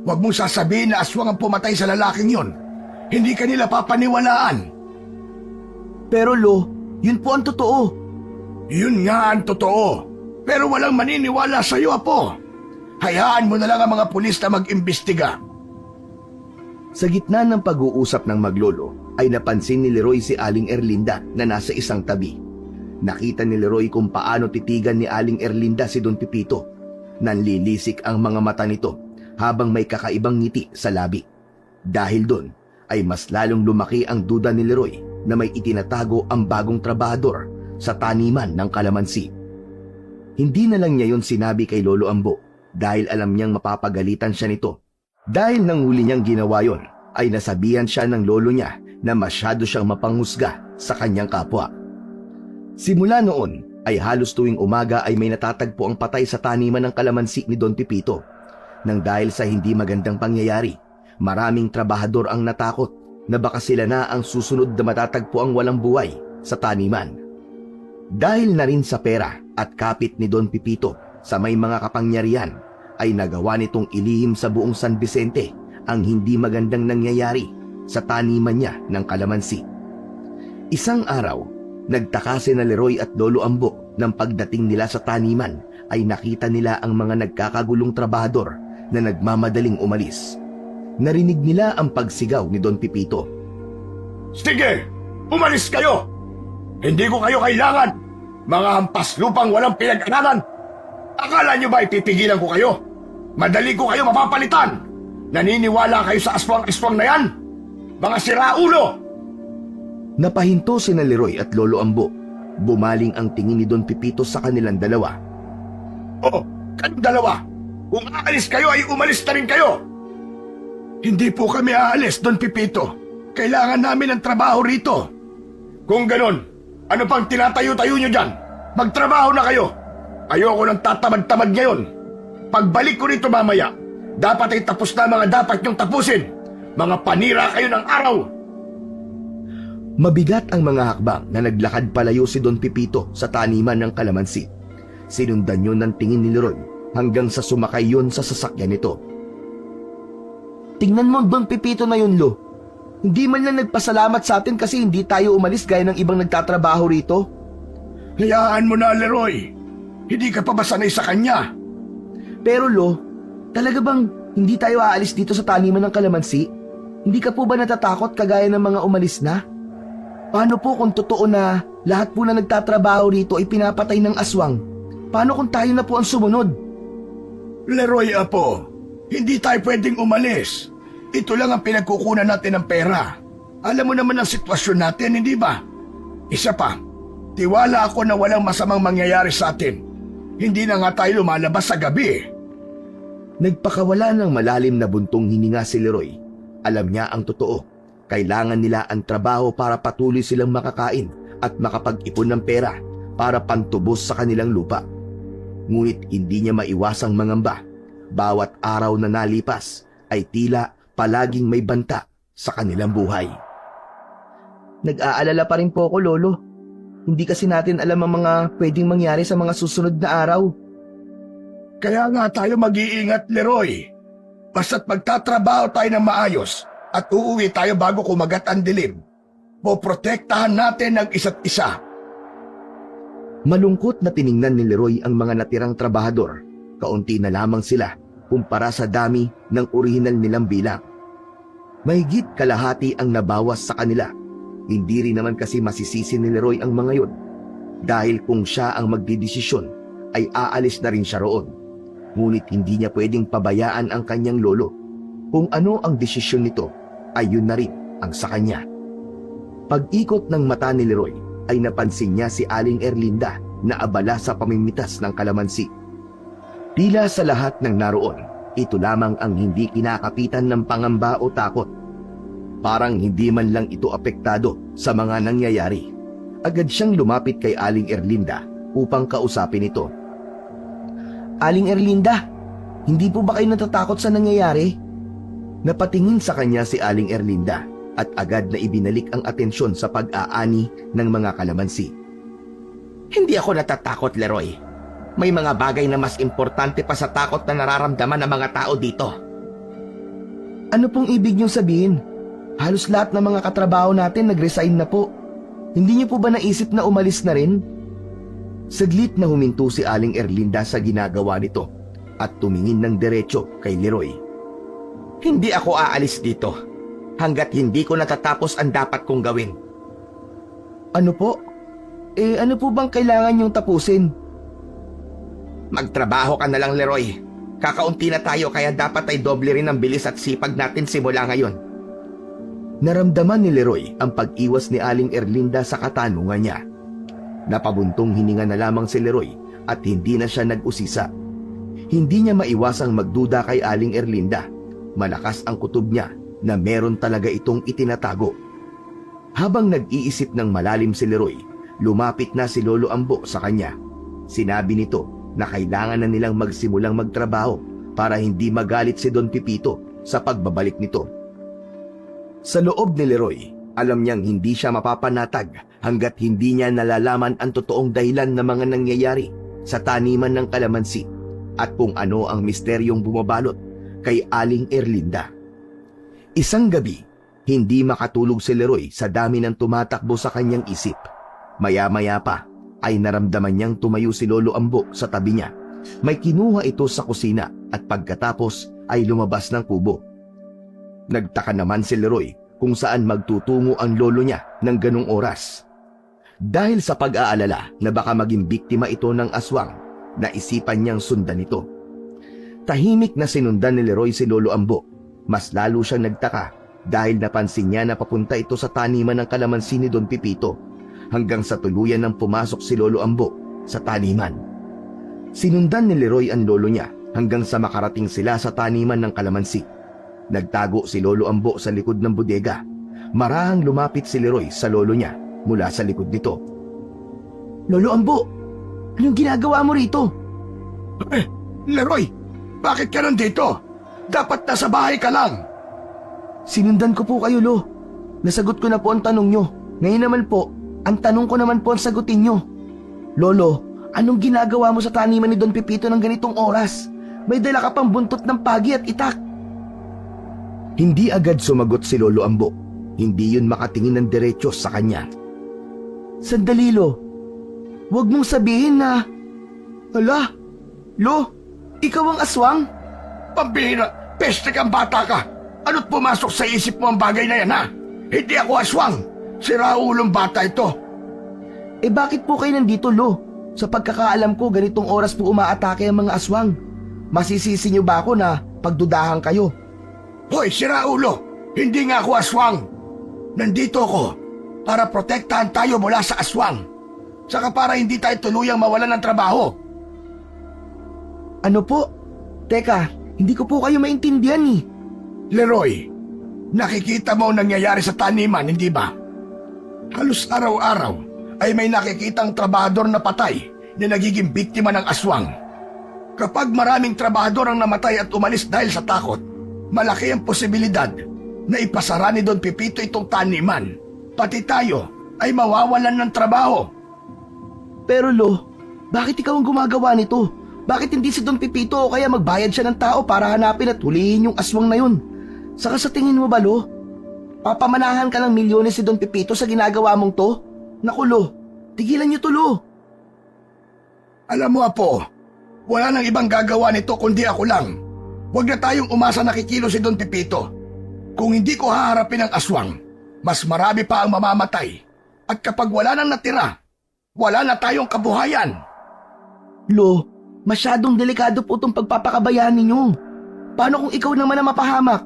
Huwag mong sasabihin na aswang ang pumatay sa lalaking yon. Hindi ka nila papaniwalaan. Pero Lo, yun po ang totoo. Yun nga ang totoo. Pero walang maniniwala sa'yo, Apo. Hayaan mo na lang ang mga pulis na mag-imbestiga. Sa gitna ng pag-uusap ng maglolo, ay napansin ni Leroy si Aling Erlinda na nasa isang tabi. Nakita ni Leroy kung paano titigan ni Aling Erlinda si Don Pipito. Nanlilisik ang mga mata nito habang may kakaibang ngiti sa labi. Dahil doon, ay mas lalong lumaki ang duda ni Leroy na may itinatago ang bagong trabahador sa taniman ng kalamansi. Hindi na lang niya yon sinabi kay Lolo Ambo dahil alam niyang mapapagalitan siya nito. Dahil nang huli niyang ginawa yon, ay nasabihan siya ng lolo niya na masyado siyang mapanghusga sa kanyang kapwa. Simula noon ay halos tuwing umaga ay may natatagpo ang patay sa taniman ng kalamansi ni Don Pipito. Nang dahil sa hindi magandang pangyayari, maraming trabahador ang natakot na baka sila na ang susunod na matatagpo ang walang buhay sa taniman. Dahil na rin sa pera at kapit ni Don Pipito sa may mga kapangyarihan, ay nagawa nitong ilihim sa buong San Vicente ang hindi magandang nangyayari sa taniman niya ng kalamansi. Isang araw, nagtaka si na Leroy at Lolo Ambo nang pagdating nila sa taniman ay nakita nila ang mga nagkakagulong trabahador na nagmamadaling umalis. Narinig nila ang pagsigaw ni Don Pipito. Sige! Umalis kayo! Hindi ko kayo kailangan! Mga hampas lupang walang pinag-aralan! Akala nyo ba ipipigilan ko kayo? Madali ko kayo mapapalitan! Naniniwala kayo sa aswang-aswang na yan? Mga siraulo! Napahinto sina Leroy at Lolo Ambo. Bumaling ang tingin ni Don Pipito sa kanilang dalawa. Oh, kayong dalawa! Kung aalis kayo ay umalis na rin kayo! Hindi po kami aalis, Don Pipito. Kailangan namin ng trabaho rito. Kung ganon, ano pang tinatayo-tayo nyo dyan? Magtrabaho na kayo! Ayoko nang tatamad-tamad ngayon. Pagbalik ko rito mamaya, dapat ay tapos na mga dapat nyong tapusin. Mga panira kayo ng araw! Mabigat ang mga hakbang na naglakad palayo si Don Pipito sa taniman ng kalamansi. Sinundan yun ng tingin ni Leroy hanggang sa sumakay yun sa sasakyan nito. Tingnan mo, Don Pipito na yun, Lo. Hindi man lang nagpasalamat sa atin kasi hindi tayo umalis gaya ng ibang nagtatrabaho rito. Hayaan mo na, Leroy. Hindi ka pa ba sanay sa kanya? Pero Lo, talaga bang hindi tayo aalis dito sa taniman ng kalamansi? Hindi ka po ba natatakot kagaya ng mga umalis na? Paano po kung totoo na lahat po na nagtatrabaho rito ay pinapatay ng aswang? Paano kung tayo na po ang sumunod? Leroy, apo, hindi tayo pwedeng umalis. Ito lang ang pinagkukunan natin ng pera. Alam mo naman ang sitwasyon natin, hindi ba? Isa pa, tiwala ako na walang masamang mangyayari sa atin. Hindi na nga tayo lumalabas sa gabi. Nagpakawala ng malalim na buntong hininga si Leroy. Alam niya ang totoo. Kailangan nila ang trabaho para patuloy silang makakain at makapag-ipon ng pera para pantubos sa kanilang lupa. Ngunit hindi niya maiwasang mangamba. Bawat araw na nalipas ay tila palaging may banta sa kanilang buhay. Nag-aalala pa rin po ako, Lolo. Hindi kasi natin alam ang mga pwedeng mangyari sa mga susunod na araw. Kaya nga tayo mag-iingat, Leroy. Basta't magtatrabaho tayo ng maayos at uuwi tayo bago kumagat ang dilim. Poprotektahan natin ang isa't isa. Malungkot na tiningnan ni Leroy ang mga natirang trabahador. Kaunti na lamang sila kumpara sa dami ng orihinal nilang bilang. Mahigit kalahati ang nabawas sa kanila. Hindi rin naman kasi masisisi ni Leroy ang mga yun. Dahil kung siya ang magdidesisyon, ay aalis na rin siya roon. Ngunit hindi niya pwedeng pabayaan ang kanyang lolo. Kung ano ang desisyon nito, ay yun na rin ang sa kanya. Pag-ikot ng mata ni Leroy, ay napansin niya si Aling Erlinda na abala sa pamimitas ng kalamansi. Tila sa lahat ng naroon, ito lamang ang hindi kinakapitan ng pangamba o takot. Parang hindi man lang ito apektado sa mga nangyayari. Agad siyang lumapit kay Aling Erlinda upang kausapin ito. Aling Erlinda, hindi po ba kayo natatakot sa nangyayari? Napatingin sa kanya si Aling Erlinda at agad na ibinalik ang atensyon sa pag-aani ng mga kalamansi. Hindi ako natatakot, Leroy. May mga bagay na mas importante pa sa takot na nararamdaman ng mga tao dito. Ano pong ibig niyong sabihin? Halos lahat ng mga katrabaho natin nag-resign na po. Hindi niyo po ba naisip na umalis na rin? Saglit na huminto si Aling Erlinda sa ginagawa nito at tumingin ng diretso kay Leroy. Hindi ako aalis dito hanggat hindi ko natatapos ang dapat kong gawin. Ano po? Ano po bang kailangan niyong tapusin? Magtrabaho ka na lang, Leroy. Kakaunti na tayo kaya dapat ay doble rin ang bilis at sipag natin simula ngayon. Naramdaman ni Leroy ang pag-iwas ni Aling Erlinda sa katanungan niya. Napabuntong hininga na lamang si Leroy at hindi na siya nag-usisa. Hindi niya maiwasang magduda kay Aling Erlinda. Malakas ang kutob niya na meron talaga itong itinatago. Habang nag-iisip ng malalim si Leroy, lumapit na si Lolo Ambo sa kanya. Sinabi nito na kailangan na nilang magsimulang magtrabaho para hindi magalit si Don Pipito sa pagbabalik nito. Sa loob ni Leroy, alam niyang hindi siya mapapanatag hanggat hindi niya nalalaman ang totoong dahilan ng mga nangyayari sa taniman ng kalamansi at kung ano ang misteryong bumabalot kay Aling Erlinda. Isang gabi, hindi makatulog si Leroy sa dami ng tumatakbo sa kanyang isip. Maya-maya pa ay naramdaman niyang tumayo si Lolo Ambo sa tabi niya. May kinuha ito sa kusina at pagkatapos ay lumabas ng kubo. Nagtaka naman si Leroy kung saan magtutungo ang lolo niya ng ganong oras. Dahil sa pag-aalala na baka maging biktima ito ng aswang, naisipan niyang sundan ito. Tahimik na sinundan ni Leroy si Lolo Ambo. Mas lalo siyang nagtaka dahil napansin niya na papunta ito sa taniman ng kalamansi ni Don Pipito, hanggang sa tuluyan nang pumasok si Lolo Ambo sa taniman. Sinundan ni Leroy ang lolo niya hanggang sa makarating sila sa taniman ng kalamansi. Nagtago si Lolo Ambo sa likod ng bodega. Marahang lumapit si Leroy sa lolo niya mula sa likod nito. Lolo Ambo, anong ginagawa mo rito? Leroy, bakit ka nandito? Dapat nasa bahay ka lang. Sinundan ko po kayo, Lo. Nasagot ko na po ang tanong nyo. Ngayon naman po, ang tanong ko naman po ang sagutin nyo. Lolo, anong ginagawa mo sa taniman ni Don Pipito ng ganitong oras? May dala ka pang buntot ng pagi at itak. Hindi agad sumagot si Lolo Ambo. Hindi yun makatingin ng diretsyo sa kanya. Sandali, Lo. Huwag mong sabihin na... Hala, Lo, ikaw ang aswang? Pambihira, peste kang bata ka. Ano't pumasok sa isip mo ang bagay na yan, ha? Hindi ako aswang. Siraulong bata ito. Eh bakit po kayo nandito, Lo? Sa pagkakaalam ko, ganitong oras po umaatake ang mga aswang. Masisisi niyo ba ako na pagdudahan kayo? Hoy, siraulo! Hindi nga ako aswang. Nandito ako para protektahan tayo mula sa aswang. Saka para hindi tayo tuluyang mawalan ng trabaho. Ano po? Teka, hindi ko po kayo maintindihan eh. Leroy, nakikita mo ang nangyayari sa taniman, hindi ba? Halos araw-araw ay may nakikitang trabahador na patay na nagiging biktima ng aswang. Kapag maraming trabahador ang namatay at umalis dahil sa takot, malaki ang posibilidad na ipasara ni Don Pipito itong taniman. Pati tayo ay mawawalan ng trabaho. Pero Lo, bakit ikaw ang gumagawa nito? Bakit hindi si Don Pipito o kaya magbayad siya ng tao para hanapin at hulihin yung aswang na yun? Saka sa tingin mo ba, Lo? Papamanahan ka ng milyones si Don Pipito sa ginagawa mong to? Naku, Lo, tigilan niyo to, Lo. Alam mo, Apo, wala nang ibang gagawa nito kundi ako lang. Huwag na tayong umasa na kikilo si Don Pipito. Kung hindi ko haharapin ang aswang, mas marami pa ang mamamatay. At kapag wala nang natira, wala na tayong kabuhayan. Lo, masyadong delikado po itong pagpapakabayaan ninyo. Paano kung ikaw naman ang mapahamak?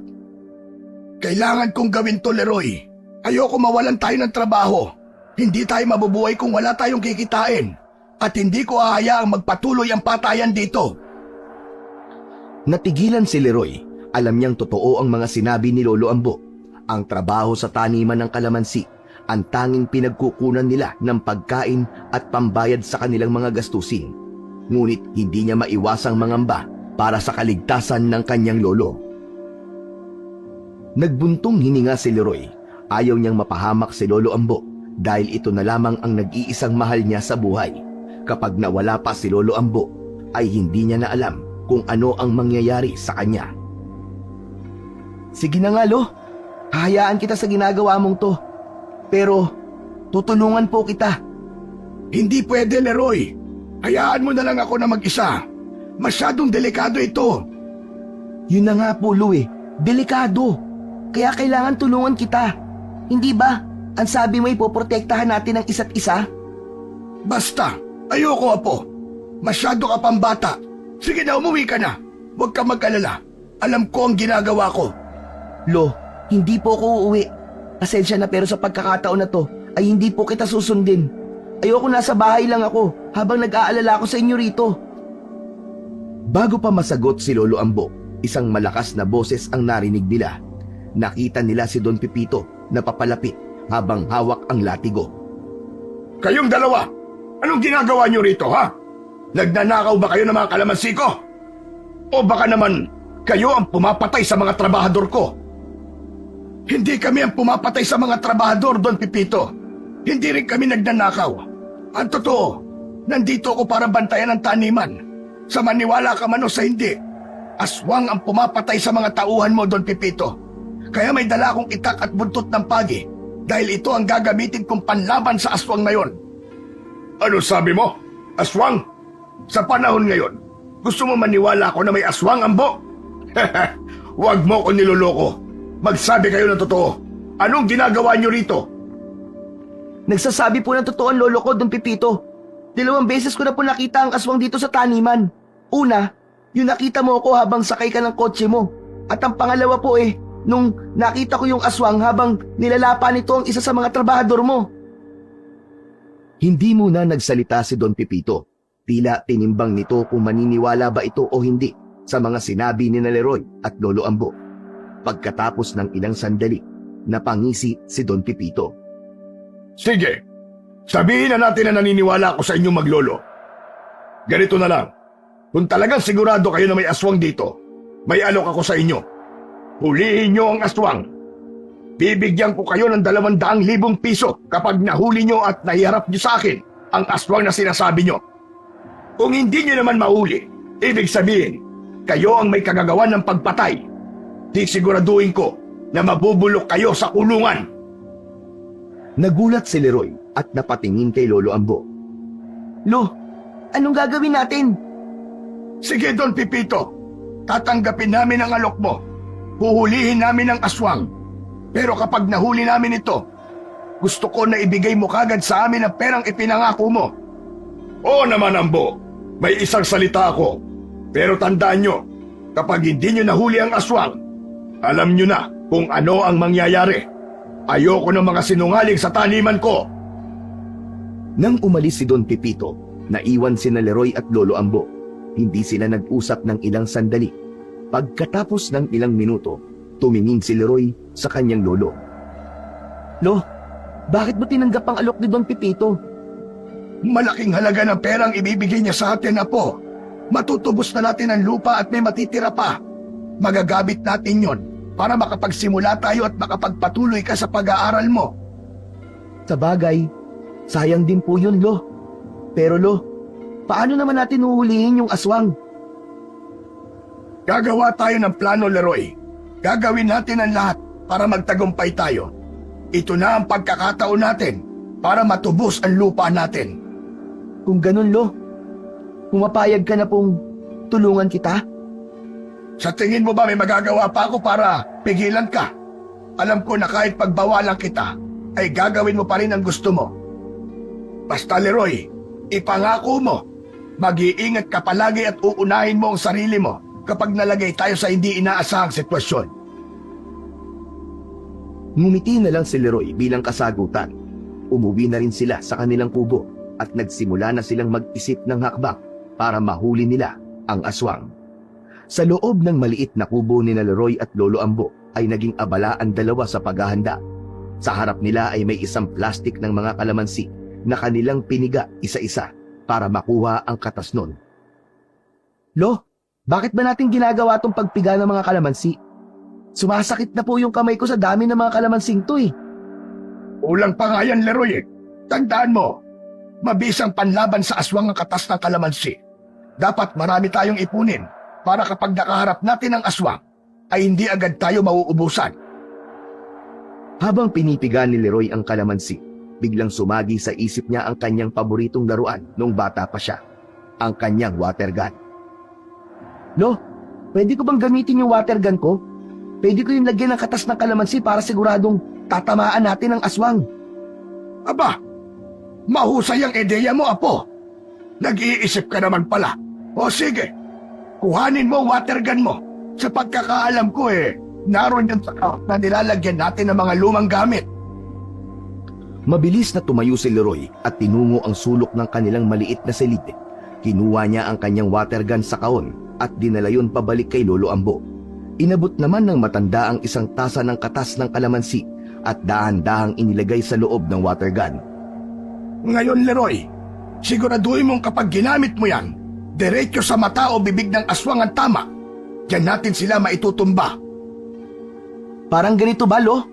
Kailangan kong gawin to, Leroy. Ayoko mawalan tayo ng trabaho. Hindi tayo mabubuhay kung wala tayong kikitain. At hindi ko hahayaang magpatuloy ang patayan dito. Natigilan si Leroy. Alam niyang totoo ang mga sinabi ni Lolo Ambo. Ang trabaho sa taniman ng kalamansi, ang tanging pinagkukunan nila ng pagkain at pambayad sa kanilang mga gastusin. Ngunit hindi niya maiwasang mangamba para sa kaligtasan ng kanyang lolo. Nagbuntong hininga si Leroy. Ayaw niyang mapahamak si Lolo Ambo dahil ito na lamang ang nag-iisang mahal niya sa buhay. Kapag nawala pa si Lolo Ambo, ay hindi niya na alam kung ano ang mangyayari sa kanya. Sige na nga, Lo. Hahayaan kita sa ginagawa mong to. Pero, tutulungan po kita. Hindi pwede, Leroy. Hayaan mo na lang ako na mag-isa. Masyadong delikado ito. Yun na nga po, Lo eh. Delikado. Kaya kailangan tulungan kita. Hindi ba? Ang sabi mo ay poprotektahan natin ang isa't isa? Basta, ayoko, Apo. Masyado ka pang bata. Sige na, umuwi ka na. Huwag ka mag-alala. Alam ko ang ginagawa ko. Lo, hindi po ako uuwi. Pasensya na pero sa pagkakataon na to ay hindi po kita susundin. Ayoko nasa bahay lang ako habang nag-aalala ako sa inyo rito. Bago pa masagot si Lolo Ambo, isang malakas na boses ang narinig nila. Nakita nila si Don Pipito na papalapit habang hawak ang latigo. Kayong dalawa, anong ginagawa niyo rito, ha? Nagnanakaw ba kayo ng mga kalamansi ko? O baka naman kayo ang pumapatay sa mga trabahador ko? Hindi kami ang pumapatay sa mga trabahador, Don Pipito. Hindi rin kami nagnanakaw. Ang totoo, nandito ako para bantayan ang taniman. Sa maniwala ka man o sa hindi, aswang ang pumapatay sa mga tauhan mo, Don Pipito. Kaya may dala akong itak at buntot ng pagi dahil ito ang gagamitin kong panlaban sa aswang na yon. Ano sabi mo? Aswang? Sa panahon ngayon, gusto mo maniwala ako na may aswang, Ambo? Huwag mo ko niloloko. Magsabi kayo ng totoo. Anong ginagawa niyo rito? Nagsasabi po ng totoo ang lolo ko, Don Pipito. 2 beses ko na po nakita ang aswang dito sa taniman. Una, yung nakita mo ako habang sakay ka ng kotse mo. At ang pangalawa po nung nakita ko yung aswang habang nilalapa nito ang isa sa mga trabahador mo. Hindi muna nagsalita si Don Pipito. Tila tinimbang nito kung maniniwala ba ito o hindi sa mga sinabi ni Leroy at Lolo Ambo. Pagkatapos ng ilang sandali, napangisi si Don Pipito. Sige, sabihin na natin na naniniwala ako sa inyong maglolo. Ganito na lang, kung talagang sigurado kayo na may aswang dito, may alok ako sa inyo. Hulihin nyo ang aswang. Bibigyan ko kayo ng 200,000 piso kapag nahuli nyo at nahiharap nyo sa akin ang aswang na sinasabi nyo. Kung hindi nyo naman mahuli, ibig sabihin, kayo ang may kagagawan ng pagpatay. Di siguraduhin ko na mabubulok kayo sa kulungan. Nagulat si Leroy at napatingin kay Lolo Ambo. Lo, anong gagawin natin? Sige, Don Pipito. Tatanggapin namin ang alok mo. Huhulihin namin ang aswang. Pero kapag nahuli namin ito, gusto ko na ibigay mo kagad sa amin ang perang ipinangako mo. Oo naman, Ambo. May isang salita ako. Pero tandaan nyo, kapag hindi nyo nahuli ang aswang, alam nyo na kung ano ang mangyayari. Ayoko ng mga sinungaling sa taniman ko. Nang umalis si Don Pipito, naiwan sina Leroy at Lolo Ambo. Hindi sila nag-usap ng ilang sandali. Pagkatapos ng ilang minuto, tumingin si Leroy sa kanyang lolo. Lo, bakit mo tinanggap ang alok ni Don Pipito? Malaking halaga ng perang ibibigay niya sa atin, Apo. Matutubos na natin ang lupa at may matitira pa. Magagamit natin yon para makapagsimula tayo at makapagpatuloy ka sa pag-aaral mo. Sa bagay, sayang din po yun, Lo. Pero Lo, paano naman natin uhulihin yung aswang? Gagawa tayo ng plano, Leroy. Gagawin natin ang lahat para magtagumpay tayo. Ito na ang pagkakataon natin para matubos ang lupa natin. Kung ganun, Lo, pumapayag ka na pong tulungan kita? Sa tingin mo ba may magagawa pa ako para pigilan ka? Alam ko na kahit pagbawalan kita, ay gagawin mo pa rin ang gusto mo. Basta, Leroy, ipangako mo, mag-iingat ka palagi at uunahin mo ang sarili mo kapag nalagay tayo sa hindi inaasahang sitwasyon. Ngumiti na lang si Leroy bilang kasagutan. Umuwi na rin sila sa kanilang kubo at nagsimula na silang mag-isip ng hakbang para mahuli nila ang aswang. Sa loob ng maliit na kubo ni Leroy at Lolo Ambo ay naging abala ang dalawa sa paghahanda. Sa harap nila ay may isang plastik ng mga kalamansi na kanilang piniga isa-isa para makuha ang katas nun. Lo, bakit ba natin ginagawa tong pagpiga ng mga kalamansi? Sumasakit na po yung kamay ko sa dami ng mga kalamansing to eh. Ulang pa nga yan, Leroy. Tandaan mo, mabisang panlaban sa aswang ang katas ng kalamansi. Dapat marami tayong ipunin para kapag nakaharap natin ang aswang, ay hindi agad tayo mauubusan. Habang pinipiga ni Leroy ang kalamansi, biglang sumagi sa isip niya ang kanyang paboritong laruan nung bata pa siya, ang kanyang water gun. Lo, pwede ko bang gamitin yung water gun ko? Pwede ko yung lagyan ng katas ng kalamansi para siguradong tatamaan natin ang aswang. Aba, mahusay ang ideya mo, Apo. Nag-iisip ka naman pala. O sige, kuhanin mo ang water gun mo. Sa pagkakaalam ko naroon yung saka na nilalagyan natin ng mga lumang gamit. Mabilis na tumayo si Leroy at tinungo ang sulok ng kanilang maliit na silid. Kinuha niya ang kanyang water gun sa kaon at dinala yun pabalik kay Lolo Ambo. Inabot naman ng matanda ang isang tasa ng katas ng kalamansi at dahan-dahang inilagay sa loob ng water gun. Ngayon, Leroy, siguraduhin mong kapag ginamit mo yan, diretso sa mata o bibig ng aswang ang tama. Diyan natin sila maitutumba. Parang ganito ba, Lo?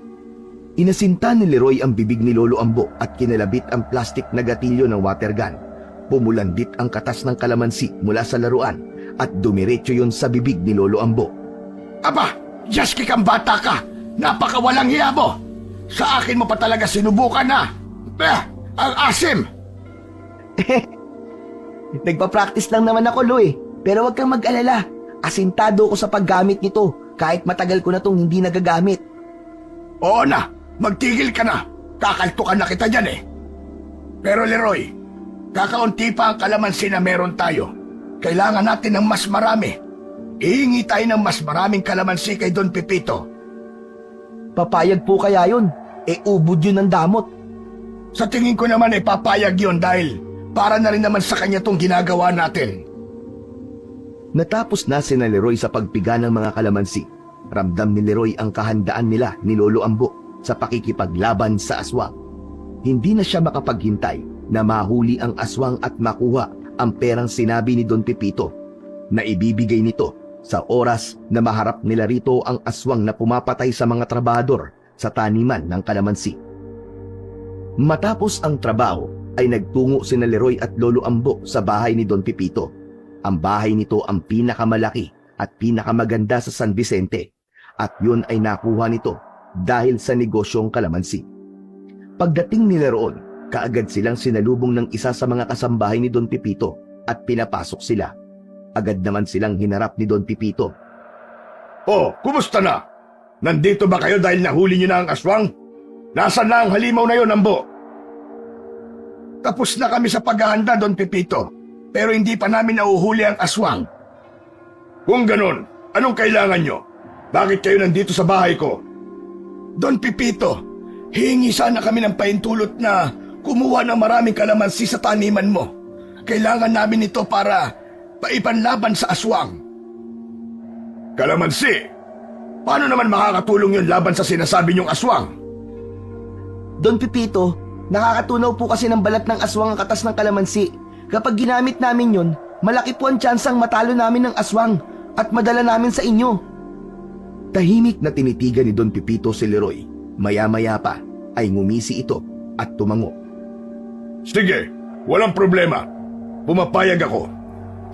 Inasinta ni Leroy ang bibig ni Lolo Ambo at kinalabit ang plastik na gatilyo ng water gun. Pumulandit ang katas ng kalamansi mula sa laruan at dumiretso yon sa bibig ni Lolo Ambo. Aba, yaski kang bata ka! Napakawalang hiya mo! Sa akin mo pa talaga sinubukan na! Ang asim! Nagpa-practice lang naman ako, Lo eh. Pero wag kang mag-alala. Asintado ko sa paggamit nito kahit matagal ko na tong hindi nagagamit. Oo na, magtigil ka na. Kakaltukan na kita dyan eh. Pero Leroy, kakaunti pa ang kalamansi na meron tayo. Kailangan natin ng mas marami. Ihingi tayo ng mas maraming kalamansi kay Don Pepito. Papayag po kaya yun? Ubod yun ng damot. Sa tingin ko naman ay papayag yun dahil para na rin naman sa kanya tong ginagawa natin. Natapos na sina Leroy sa pagpiga ng mga kalamansi. Ramdam ni Leroy ang kahandaan nila ni Lolo Ambo sa pakikipaglaban sa aswang. Hindi na siya makapaghintay na mahuli ang aswang at makuha ang perang sinabi ni Don Pepito na ibibigay nito sa oras na maharap nila rito ang aswang na pumapatay sa mga trabahador sa taniman ng kalamansi. Matapos ang trabaho ay nagtungo sina Leroy at Lolo Ambo sa bahay ni Don Pepito. Ang bahay nito ang pinakamalaki at pinakamaganda sa San Vicente at yun ay nakuha nito dahil sa negosyong kalamansi. Pagdating nila roon, kaagad silang sinalubong ng isa sa mga kasambahay ni Don Pepito at pinapasok sila. Agad naman silang hinarap ni Don Pepito. Oh, kumusta na? Nandito ba kayo dahil nahuli niyo na ang aswang? Nasaan na ang halimaw na yon, Ambo? Tapos na kami sa paghahanda, Don Pepito. Pero hindi pa namin nauhuli ang aswang. Kung ganon, anong kailangan nyo? Bakit kayo nandito sa bahay ko? Don Pepito, hihingi sana kami ng paintulot na kumuha ng maraming kalamansi sa taniman mo. Kailangan namin ito para paipanlaban sa aswang. Kalamansi? Paano naman makakatulong yun laban sa sinasabi niyong aswang? Don Pepito, nakakatunaw po kasi ng balat ng aswang ang katas ng kalamansi. Kapag ginamit namin yun, malaki po ang tsansang matalo namin ng aswang at madala namin sa inyo. Tahimik na tinitigan ni Don Pepito si Leroy. Maya-maya pa ay ngumisi ito at tumango. Sige, walang problema. Pumapayag ako.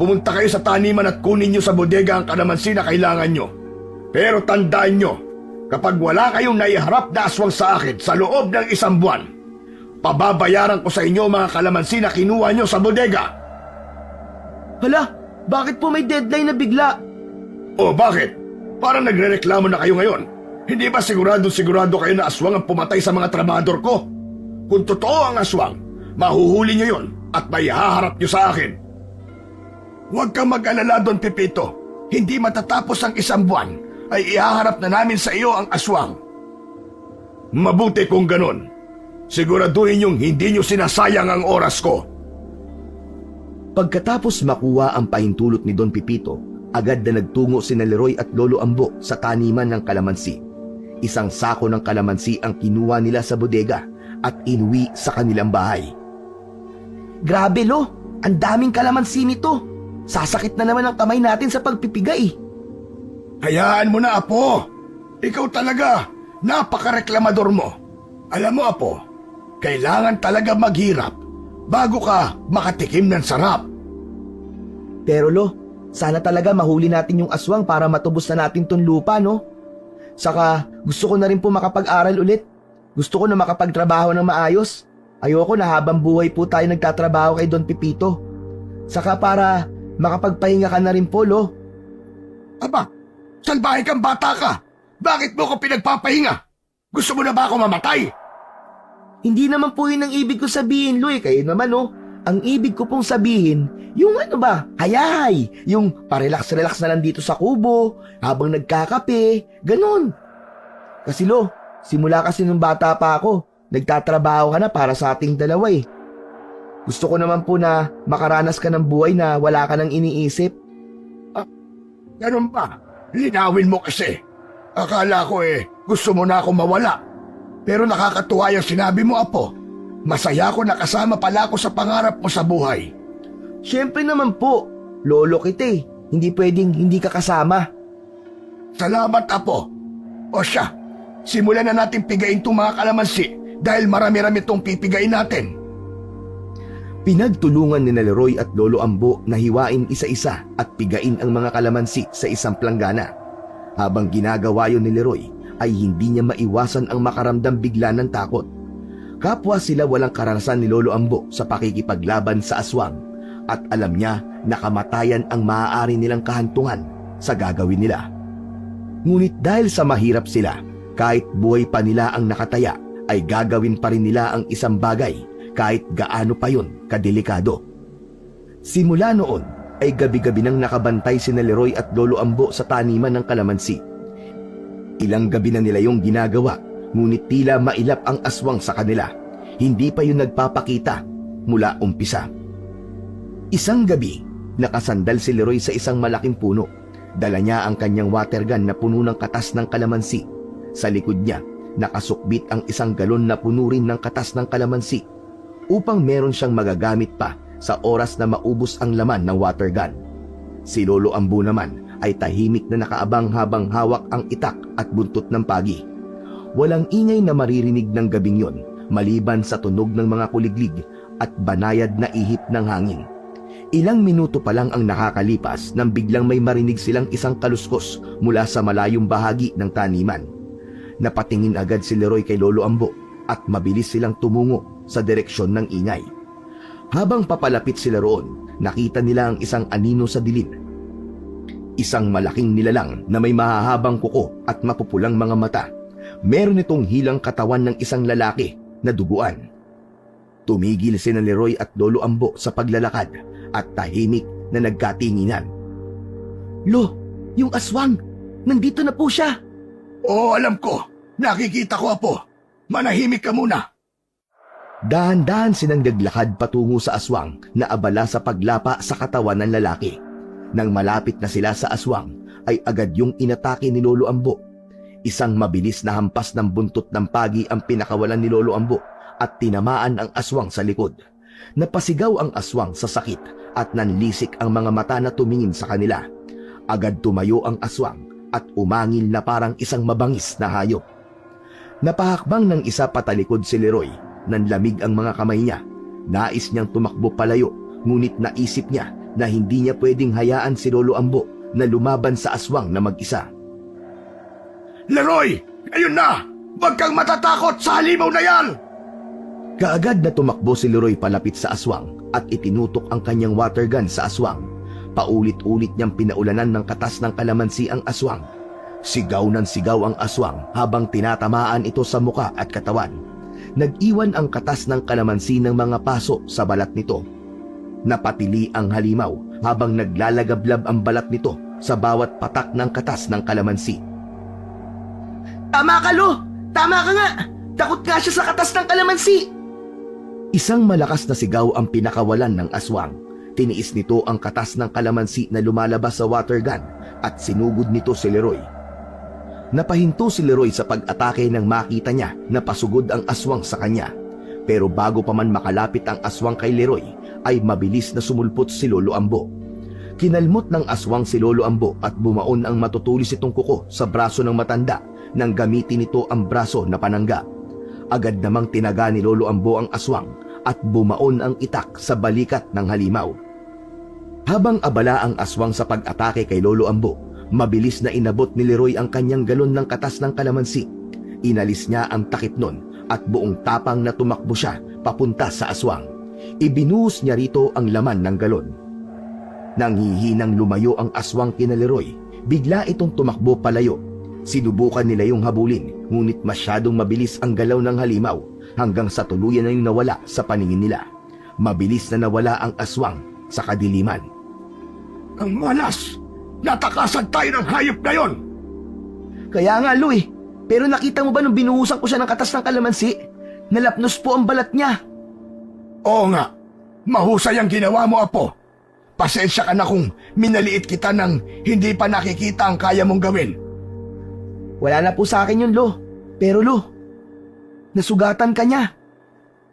Pumunta kayo sa taniman at kunin nyo sa bodega ang kalamansi na kailangan nyo. Pero tandaan nyo, kapag wala kayong naiharap na aswang sa akin sa loob ng 1 buwan, pababayaran ko sa inyo mga kalamansi na kinuha nyo sa bodega. Hala, bakit po may deadline na bigla? O bakit? Parang nagrereklamo na kayo ngayon. Hindi ba sigurado kayo na aswang ang pumatay sa mga trabahador ko? Kung totoo ang aswang, mahuhuli nyo yon at may haharap nyo sa akin. Huwag kang mag-alala, Don Pepito. Hindi matatapos ang 1 buwan ay ihaharap na namin sa iyo ang aswang. Mabuti kung ganon. Siguraduhin niyong hindi niyo sinasayang ang oras ko. Pagkatapos makuha ang pahintulot ni Don Pepito, agad na nagtungo sina Leroy at Lolo Ambo sa taniman ng kalamansi. Isang sako ng kalamansi ang kinuha nila sa bodega at inuwi sa kanilang bahay. Grabe lo, ang daming kalamansi nito. Sasakit na naman ang kamay natin sa pagpipigay. Hayaan mo na, Apo. Ikaw talaga, napakareklamador mo. Alam mo, Apo, kailangan talaga maghirap bago ka makatikim ng sarap. Pero lo, sana talaga mahuli natin yung aswang para matubos na natin tong lupa, no? Saka gusto ko na rin po makapag-aral ulit. Gusto ko na makapagtrabaho ng maayos. Ayoko na habang buhay po tayo nagtatrabaho kay Don Pepito. Saka para makapagpahinga ka na rin po, lo. Aba, salbahe kang bata ka. Bakit mo ko pinagpapahinga? Gusto mo na ba ako mamatay? Hindi naman po yun ang ibig ko sabihin, lo. Kayo naman, no? Ang ibig ko pong sabihin, yung ano ba, hayay, yung parelax-relax na lang dito sa kubo, habang nagkakape, ganun. Kasi lo, simula kasi nung bata pa ako, nagtatrabaho ka na para sa ating dalawa eh. Gusto ko naman po na makaranas ka ng buhay na wala ka nang iniisip. Ganun ba? Linawin mo kasi. Akala ko gusto mo na ako mawala. Pero nakakatuwa yung sinabi mo, Apo. Masaya ko na kasama pala ako sa pangarap mo sa buhay. Siyempre naman po, lolo kita eh. Hindi pwedeng hindi ka kasama. Salamat, Apo. O siya, simulan na natin pigain itong mga kalamansi dahil marami-rami itong pipigain natin. Pinagtulungan ni Leroy at Lolo Ambo na hiwain isa-isa at pigain ang mga kalamansi sa isang planggana. Habang ginagawa yun ni Leroy, ay hindi niya maiwasan ang makaramdam bigla ng takot. Kapwa sila walang karanasan ni Lolo Ambo sa pakikipaglaban sa aswang at alam niya na kamatayan ang maaari nilang kahantungan sa gagawin nila. Ngunit dahil sa mahirap sila, kahit buhay pa nila ang nakataya, ay gagawin pa rin nila ang isang bagay kahit gaano pa yon kadelikado. Simula noon ay gabi-gabi nang nakabantay sina Leroy at Lolo Ambo sa taniman ng kalamansi. Ilang gabi na nila yung ginagawa, ngunit tila mailap ang aswang sa kanila. Hindi pa yun nagpapakita mula umpisa. Isang gabi, nakasandal si Leroy sa isang malaking puno. Dala niya ang kanyang water gun na puno ng katas ng kalamansi. Sa likod niya, nakasukbit ang isang galon na puno rin ng katas ng kalamansi upang meron siyang magagamit pa sa oras na maubos ang laman ng water gun. Si Lolo Ambo naman ay tahimik na nakaabang habang hawak ang itak at buntot ng pagi. Walang ingay na maririnig ng gabing yon maliban sa tunog ng mga kuliglig at banayad na ihip ng hangin. Ilang minuto pa lang ang nakakalipas nang biglang may marinig silang isang kaluskos mula sa malayong bahagi ng taniman. Napatingin agad si Leroy kay Lolo Ambo at mabilis silang tumungo sa direksyon ng ingay. Habang papalapit sila roon, nakita nila ang isang anino sa dilim. Isang malaking nilalang na may mahahabang kuko at mapupulang mga mata. Meron itong hilang katawan ng isang lalaki na duguan. Tumigil sina Leroy at Lolo Ambo sa paglalakad at tahimik na nagkatinginan. Lo, yung aswang! Nandito na po siya! Oo, alam ko. Nakikita ko, Apo. Manahimik ka muna. Dahan-dahan silang naglakad patungo sa aswang na abala sa paglapa sa katawan ng lalaki. Nang malapit na sila sa aswang, ay agad yung inatake ni Lolo Ambo. Isang mabilis na hampas ng buntot ng pagi ang pinakawalan ni Lolo Ambo at tinamaan ang aswang sa likod. Napasigaw ang aswang sa sakit at nanlisik ang mga mata na tumingin sa kanila. Agad tumayo ang aswang at umangil na parang isang mabangis na hayop. Napahakbang ng isa patalikod si Leroy. Nanlamig ang mga kamay niya. Nais niyang tumakbo palayo, ngunit naisip niya na hindi niya pwedeng hayaan si Lolo Ambo na lumaban sa aswang na mag-isa. Leroy! Ayun na! Huwag kang matatakot sa halimaw na yan! Kaagad na tumakbo si Leroy palapit sa aswang at itinutok ang kanyang water gun sa aswang. Paulit-ulit niyang pinaulanan ng katas ng kalamansi ang aswang. Sigaw ng sigaw ang aswang habang tinatamaan ito sa muka at katawan. Nag-iwan ang katas ng kalamansi ng mga paso sa balat nito. Napatili ang halimaw habang naglalagablab ang balat nito sa bawat patak ng katas ng kalamansi. Tama ka, Lo! Tama ka nga! Takot nga siya sa katas ng kalamansi! Isang malakas na sigaw ang pinakawalan ng aswang. Tiniis nito ang katas ng kalamansi na lumalabas sa water gun at sinugod nito si Leroy. Napahinto si Leroy sa pag-atake nang makita niya na pasugod ang aswang sa kanya. Pero bago pa man makalapit ang aswang kay Leroy, ay mabilis na sumulpot si Lolo Ambo. Kinalmot ng aswang si Lolo Ambo at bumaon ang matutulis itong kuko sa braso ng matanda nang gamitin nito ang braso na panangga. Agad namang tinaga ni Lolo Ambo ang aswang at bumaon ang itak sa balikat ng halimaw. Habang abala ang aswang sa pag-atake kay Lolo Ambo, mabilis na inabot ni Leroy ang kanyang galon ng katas ng kalamansi. Inalis niya ang takip nun at buong tapang na tumakbo siya papunta sa aswang. Ibinuhos niya rito ang laman ng galon. Nang hihinang lumayo ang aswang kina Leroy, bigla itong tumakbo palayo. Sinubukan nila yung habulin, ngunit masyadong mabilis ang galaw ng halimaw hanggang sa tuluyan na yung nawala sa paningin nila. Mabilis na nawala ang aswang sa kadiliman. Ang malas! Natakasan tayo ng hayop na yon! Kaya nga, Lo eh. Pero nakita mo ba nung binuhusan ko siya ng katas ng kalamansi? Nalapnos po ang balat niya. Oo nga, mahusay ang ginawa mo, Apo. Pasensya ka na kung minaliit kita nang hindi pa nakikita ang kaya mong gawin. Wala na po sa akin yun, Lo. Pero Lo, nasugatan ka niya.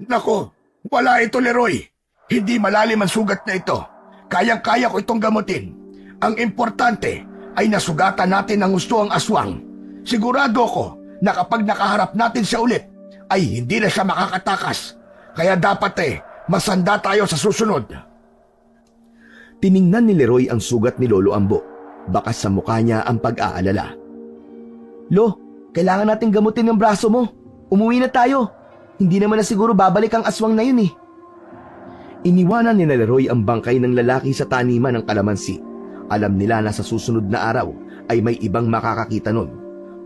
Nako, wala ito, Leroy. Hindi malalim ang sugat na ito. Kayang-kaya ko itong gamutin. Ang importante ay nasugatan natin ng gusto ang aswang. Sigurado ko na kapag nakaharap natin siya ulit, ay hindi na siya makakatakas. Kaya dapat masanda tayo sa susunod. Tiningnan ni Leroy ang sugat ni Lolo Ambo. Bakas sa mukha niya ang pag-aalala. Lo, kailangan natin gamutin yung braso mo. Umuwi na tayo. Hindi naman na siguro babalik ang aswang na yun eh. Iniwanan ni Leroy ang bangkay ng lalaki sa taniman ng kalamansi. Alam nila na sa susunod na araw ay may ibang makakakita nun.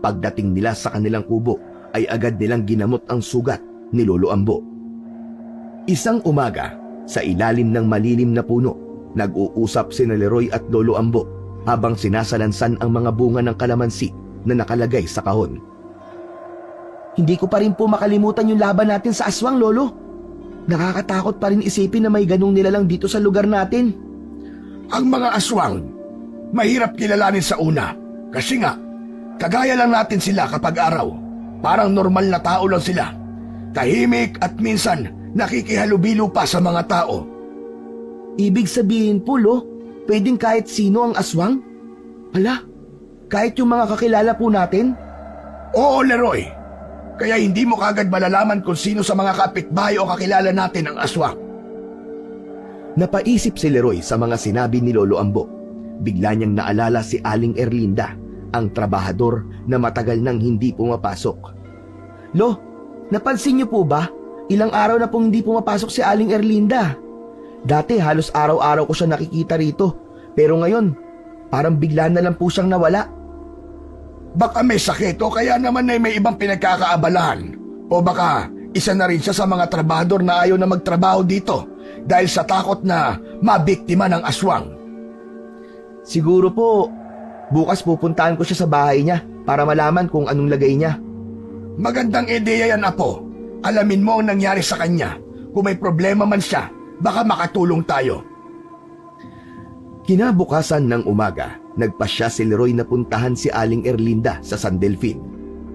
Pagdating nila sa kanilang kubo ay agad nilang ginamot ang sugat ni Lolo Ambo. Isang umaga, sa ilalim ng malilim na puno, nag-uusap sina Leroy at Lolo Ambo habang sinasalansan ang mga bunga ng kalamansi na nakalagay sa kahon. Hindi ko pa rin po makalimutan yung laban natin sa aswang, Lolo. Nakakatakot pa rin isipin na may ganong nilalang dito sa lugar natin. Ang mga aswang, mahirap kilalanin sa una. Kasi nga, kagaya lang natin sila kapag araw. Parang normal na tao lang sila. Tahimik at minsan nakikihalubilo pa sa mga tao. Ibig sabihin po, Lo, pwedeng kahit sino ang aswang? Hala, kahit yung mga kakilala po natin? Oo, Leroy. Kaya hindi mo kagad malalaman kung sino sa mga kapitbahay o kakilala natin ang aswang. Napaisip si Leroy sa mga sinabi ni Lolo Ambo. Bigla niyang naalala si Aling Erlinda, ang trabahador na matagal nang hindi pumapasok. Lo, napansin niyo po ba? Ilang araw na pong hindi pumapasok si Aling Erlinda. Dati halos araw-araw ko siya nakikita rito. Pero ngayon, parang bigla na lang po siyang nawala. Baka may sakit o kaya naman ay may ibang pinagkakaabalahan. O baka isa na rin siya sa mga trabahador na ayaw na magtrabaho dito dahil sa takot na mabiktima ng aswang. Siguro po, bukas pupuntahan ko siya sa bahay niya para malaman kung anong lagay niya. Magandang ideya yan, Apo. Alamin mo ang nangyari sa kanya. Kung may problema man siya, baka makatulong tayo. Kinabukasan ng umaga, nagpasya si Leroy na puntahan si Aling Erlinda sa San Delfin.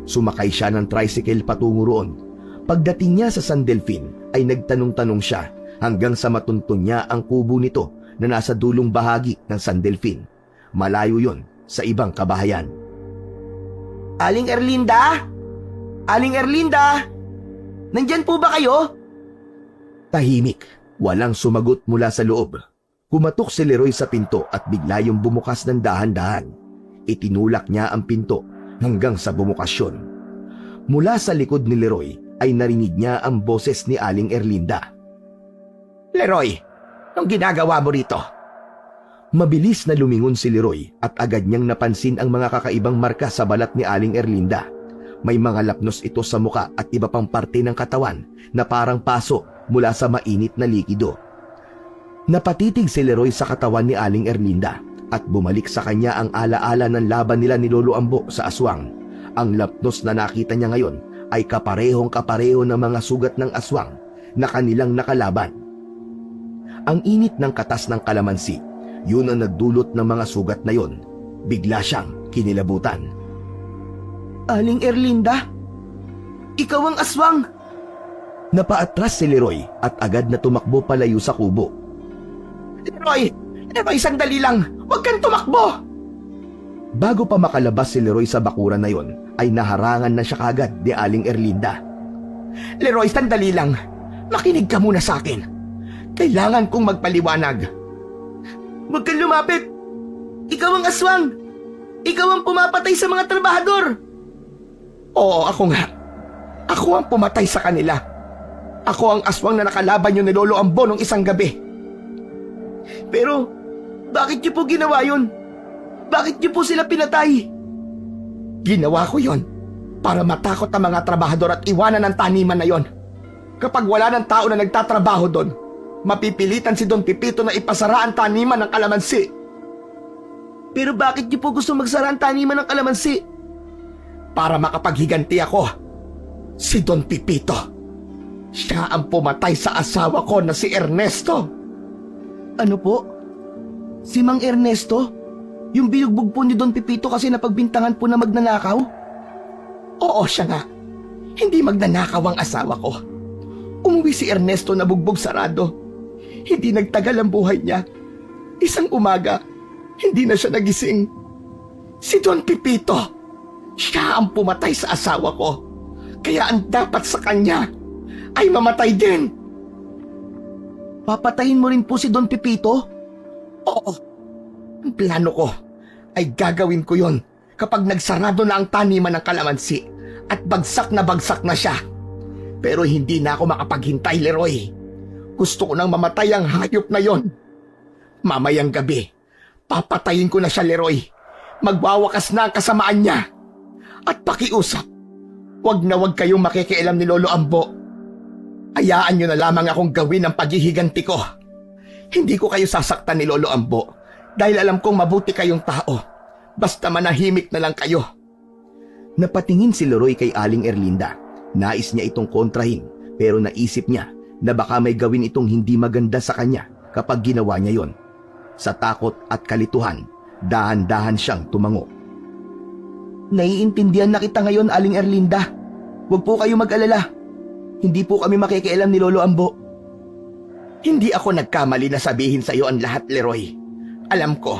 Sumakay siya ng tricycle patungo roon. Pagdating niya sa San Delfin ay nagtanong-tanong siya hanggang sa matuntun niya ang kubo nito na nasa dulong bahagi ng San Delfin. Malayo yon sa ibang kabahayan. Aling Erlinda? Aling Erlinda? Nandyan po ba kayo? Tahimik, walang sumagot mula sa loob. Kumatok si Leroy sa pinto at bigla yung bumukas ng dahan-dahan. Itinulak niya ang pinto hanggang sa bumukas yun. Mula sa likod ni Leroy ay narinig niya ang boses ni Aling Erlinda. Leroy, anong ginagawa mo rito? Mabilis na lumingon si Leroy at agad niyang napansin ang mga kakaibang marka sa balat ni Aling Erlinda. May mga lapnos ito sa muka at iba pang parte ng katawan na parang paso mula sa mainit na likido. Napatitig si Leroy sa katawan ni Aling Erlinda at bumalik sa kanya ang alaala ng laban nila ni Lolo Ambo sa aswang. Ang lapnos na nakita niya ngayon ay kaparehong-kapareho ng mga sugat ng aswang na kanilang nakalaban. Ang init ng katas ng kalamansi, yun ang nagdulot ng mga sugat na yon. Bigla siyang kinilabutan. Aling Erlinda? Ikaw ang aswang! Napaatras si Leroy at agad na tumakbo palayo sa kubo. Leroy, sandali lang. Huwag kang tumakbo. Bago pa makalabas si Leroy sa bakuran na yon, ay naharangan na siya kagad ni Aling Erlinda. Leroy, sandali lang. Makinig ka muna sa akin. Kailangan kong magpaliwanag. Huwag kang lumapit! Ikaw ang aswang! Ikaw ang pumapatay sa mga trabahador! Oo, ako nga. Ako ang pumatay sa kanila. Ako ang aswang na nakalaban niyo ni Lolo Ambo nung isang gabi. Pero, bakit niyo po ginawa yun? Bakit niyo po sila pinatay? Ginawa ko yon para matakot ang mga trabahador at iwanan ang taniman na yon. Kapag wala ng tao na nagtatrabaho doon, mapipilitan si Don Pipito na ipasara ang taniman ng kalamansi. Pero bakit niyo po gusto magsara ang taniman ng kalamansi? Para makapaghiganti ako. Si Don Pipito. Siya ang pumatay sa asawa ko na si Ernesto. Ano po? Si Mang Ernesto? Yung binugbog po ni Don Pipito kasi napagbintangan po na magnanakaw? Oo, siya nga. Hindi magnanakaw ang asawa ko. Umuwi si Ernesto na bugbog sarado. Hindi nagtagal ang buhay niya. Isang umaga, hindi na siya nagising. Si Don Pipito, siya ang pumatay sa asawa ko. Kaya ang dapat sa kanya ay mamatay din. Papatayin mo rin po si Don Pipito? Oo. Ang plano ko ay gagawin ko yon kapag nagsarado na ang taniman ng kalamansi at bagsak na siya. Pero hindi na ako makapaghintay, Leroy. Gusto ko nang mamatay ang hayop na yon. Mamayang gabi, papatayin ko na siya, Leroy. Magwawakas na ang kasamaan niya. At pakiusap, wag na wag kayong makikialam ni Lolo Ambo. Hayaan nyo na lamang akong gawin ang paghihiganti ko. Hindi ko kayo sasaktan ni Lolo Ambo dahil alam kong mabuti kayong tao. Basta manahimik na lang kayo. Napatingin si Leroy kay Aling Erlinda. Nais niya itong kontrahin pero naisip niya na baka may gawin itong hindi maganda sa kanya kapag ginawa niya yon. Sa takot at kalituhan, dahan-dahan siyang tumango. Naiintindihan na kita ngayon, Aling Erlinda. Huwag po kayo mag-alala. Hindi po kami makikialam ni Lolo Ambo. Hindi ako nagkamali na sabihin sa iyo ang lahat, Leroy. Alam ko,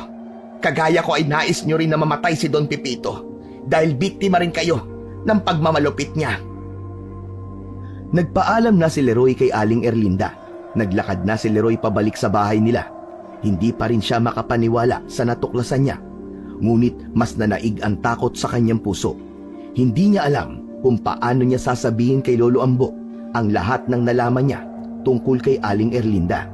kagaya ko ay nais niyo rin na mamatay si Don Pipito dahil biktima rin kayo ng pagmamalupit niya. Nagpaalam na si Leroy kay Aling Erlinda. Naglakad na si Leroy pabalik sa bahay nila. Hindi pa rin siya makapaniwala sa natuklasan niya. Ngunit mas nanaig ang takot sa kanyang puso. Hindi niya alam kung paano niya sasabihin kay Lolo Ambo ang lahat ng nalaman niya tungkol kay Aling Erlinda.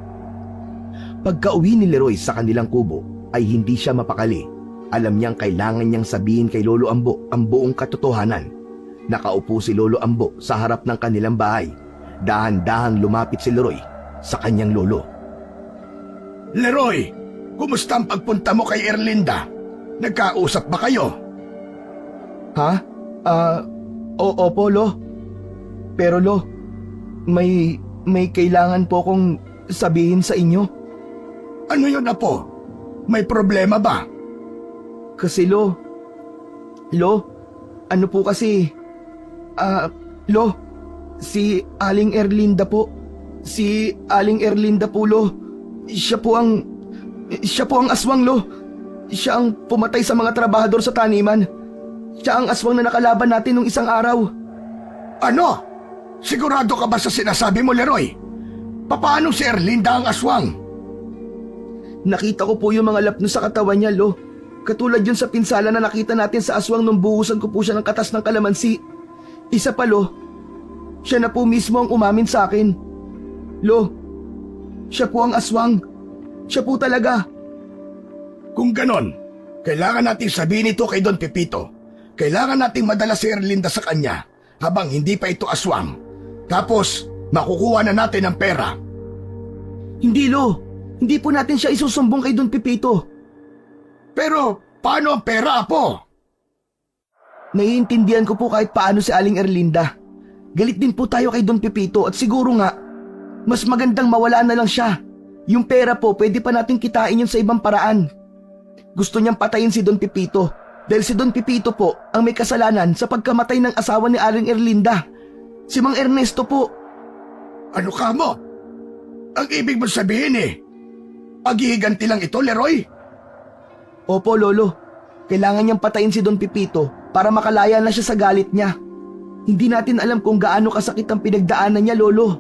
Pagka-uwi ni Leroy sa kanilang kubo ay hindi siya mapakali. Alam niyang kailangan niyang sabihin kay Lolo Ambo ang buong katotohanan. Nakaupo si Lolo Ambo sa harap ng kanilang bahay. Dahan-dahang lumapit si Leroy sa kanyang lolo. Leroy, kumusta ang pagpunta mo kay Erlinda? Nagkausap ba kayo? Ha? Opo, Lo. Pero Lo, may kailangan po kong sabihin sa inyo. Ano yun, Apo? May problema ba? Kasi Lo, ano po kasi, Lo, si Aling Erlinda po. Si Aling Erlinda po, Lo. Siya po ang aswang, Lo. Siya ang pumatay sa mga trabahador sa taniman. Siya ang aswang na nakalaban natin nung isang araw. Ano? Sigurado ka ba sa sinasabi mo, Leroy? Paano si Erlinda ang aswang? Nakita ko po yung mga lapno sa katawan niya, Lo. Katulad yun sa pinsala na nakita natin sa aswang nung buhusan ko po siya ng katas ng kalamansi. Isa pa, Lo. Siya na po mismo ang umamin sa akin. Lo, siya po ang aswang. Siya po talaga. Kung ganon, kailangan nating sabihin ito kay Don Pepito. Kailangan nating madala si Erlinda sa kanya habang hindi pa ito aswang. Tapos, makukuha na natin ang pera. Hindi, Lo. Hindi po natin siya isusumbong kay Don Pepito. Pero, paano ang pera, Apo? Naiintindihan ko po kahit paano si Aling Erlinda. Galit din po tayo kay Don Pepito at siguro nga, mas magandang mawala na lang siya. Yung pera po, pwede pa natin kitain yun sa ibang paraan. Gusto niyang patayin si Don Pepito dahil si Don Pepito po ang may kasalanan sa pagkamatay ng asawa ni Aling Erlinda. Si Mang Ernesto po. Ano ka mo? Ang ibig mo sabihin paghihiganti lang ito, Leroy? Opo, Lolo. Kailangan niyang patayin si Don Pepito para makalaya na siya sa galit niya. Hindi natin alam kung gaano kasakit ang pinagdaanan niya, Lolo.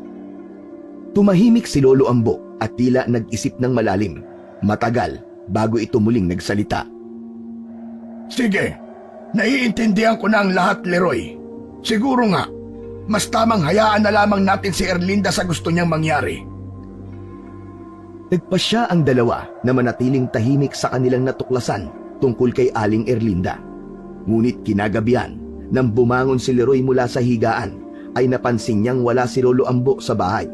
Tumahimik si Lolo Ambo at tila nag-isip ng malalim. Matagal bago ito muling nagsalita. Sige, naiintindihan ko na ang lahat, Leroy. Siguro nga, mas tamang hayaan na lamang natin si Erlinda sa gusto niyang mangyari. Nagpasya ang dalawa na manatiling tahimik sa kanilang natuklasan tungkol kay Aling Erlinda. Ngunit kinagabihan, nang bumangon si Leroy mula sa higaan, ay napansin niyang wala si Lolo Ambo sa bahay.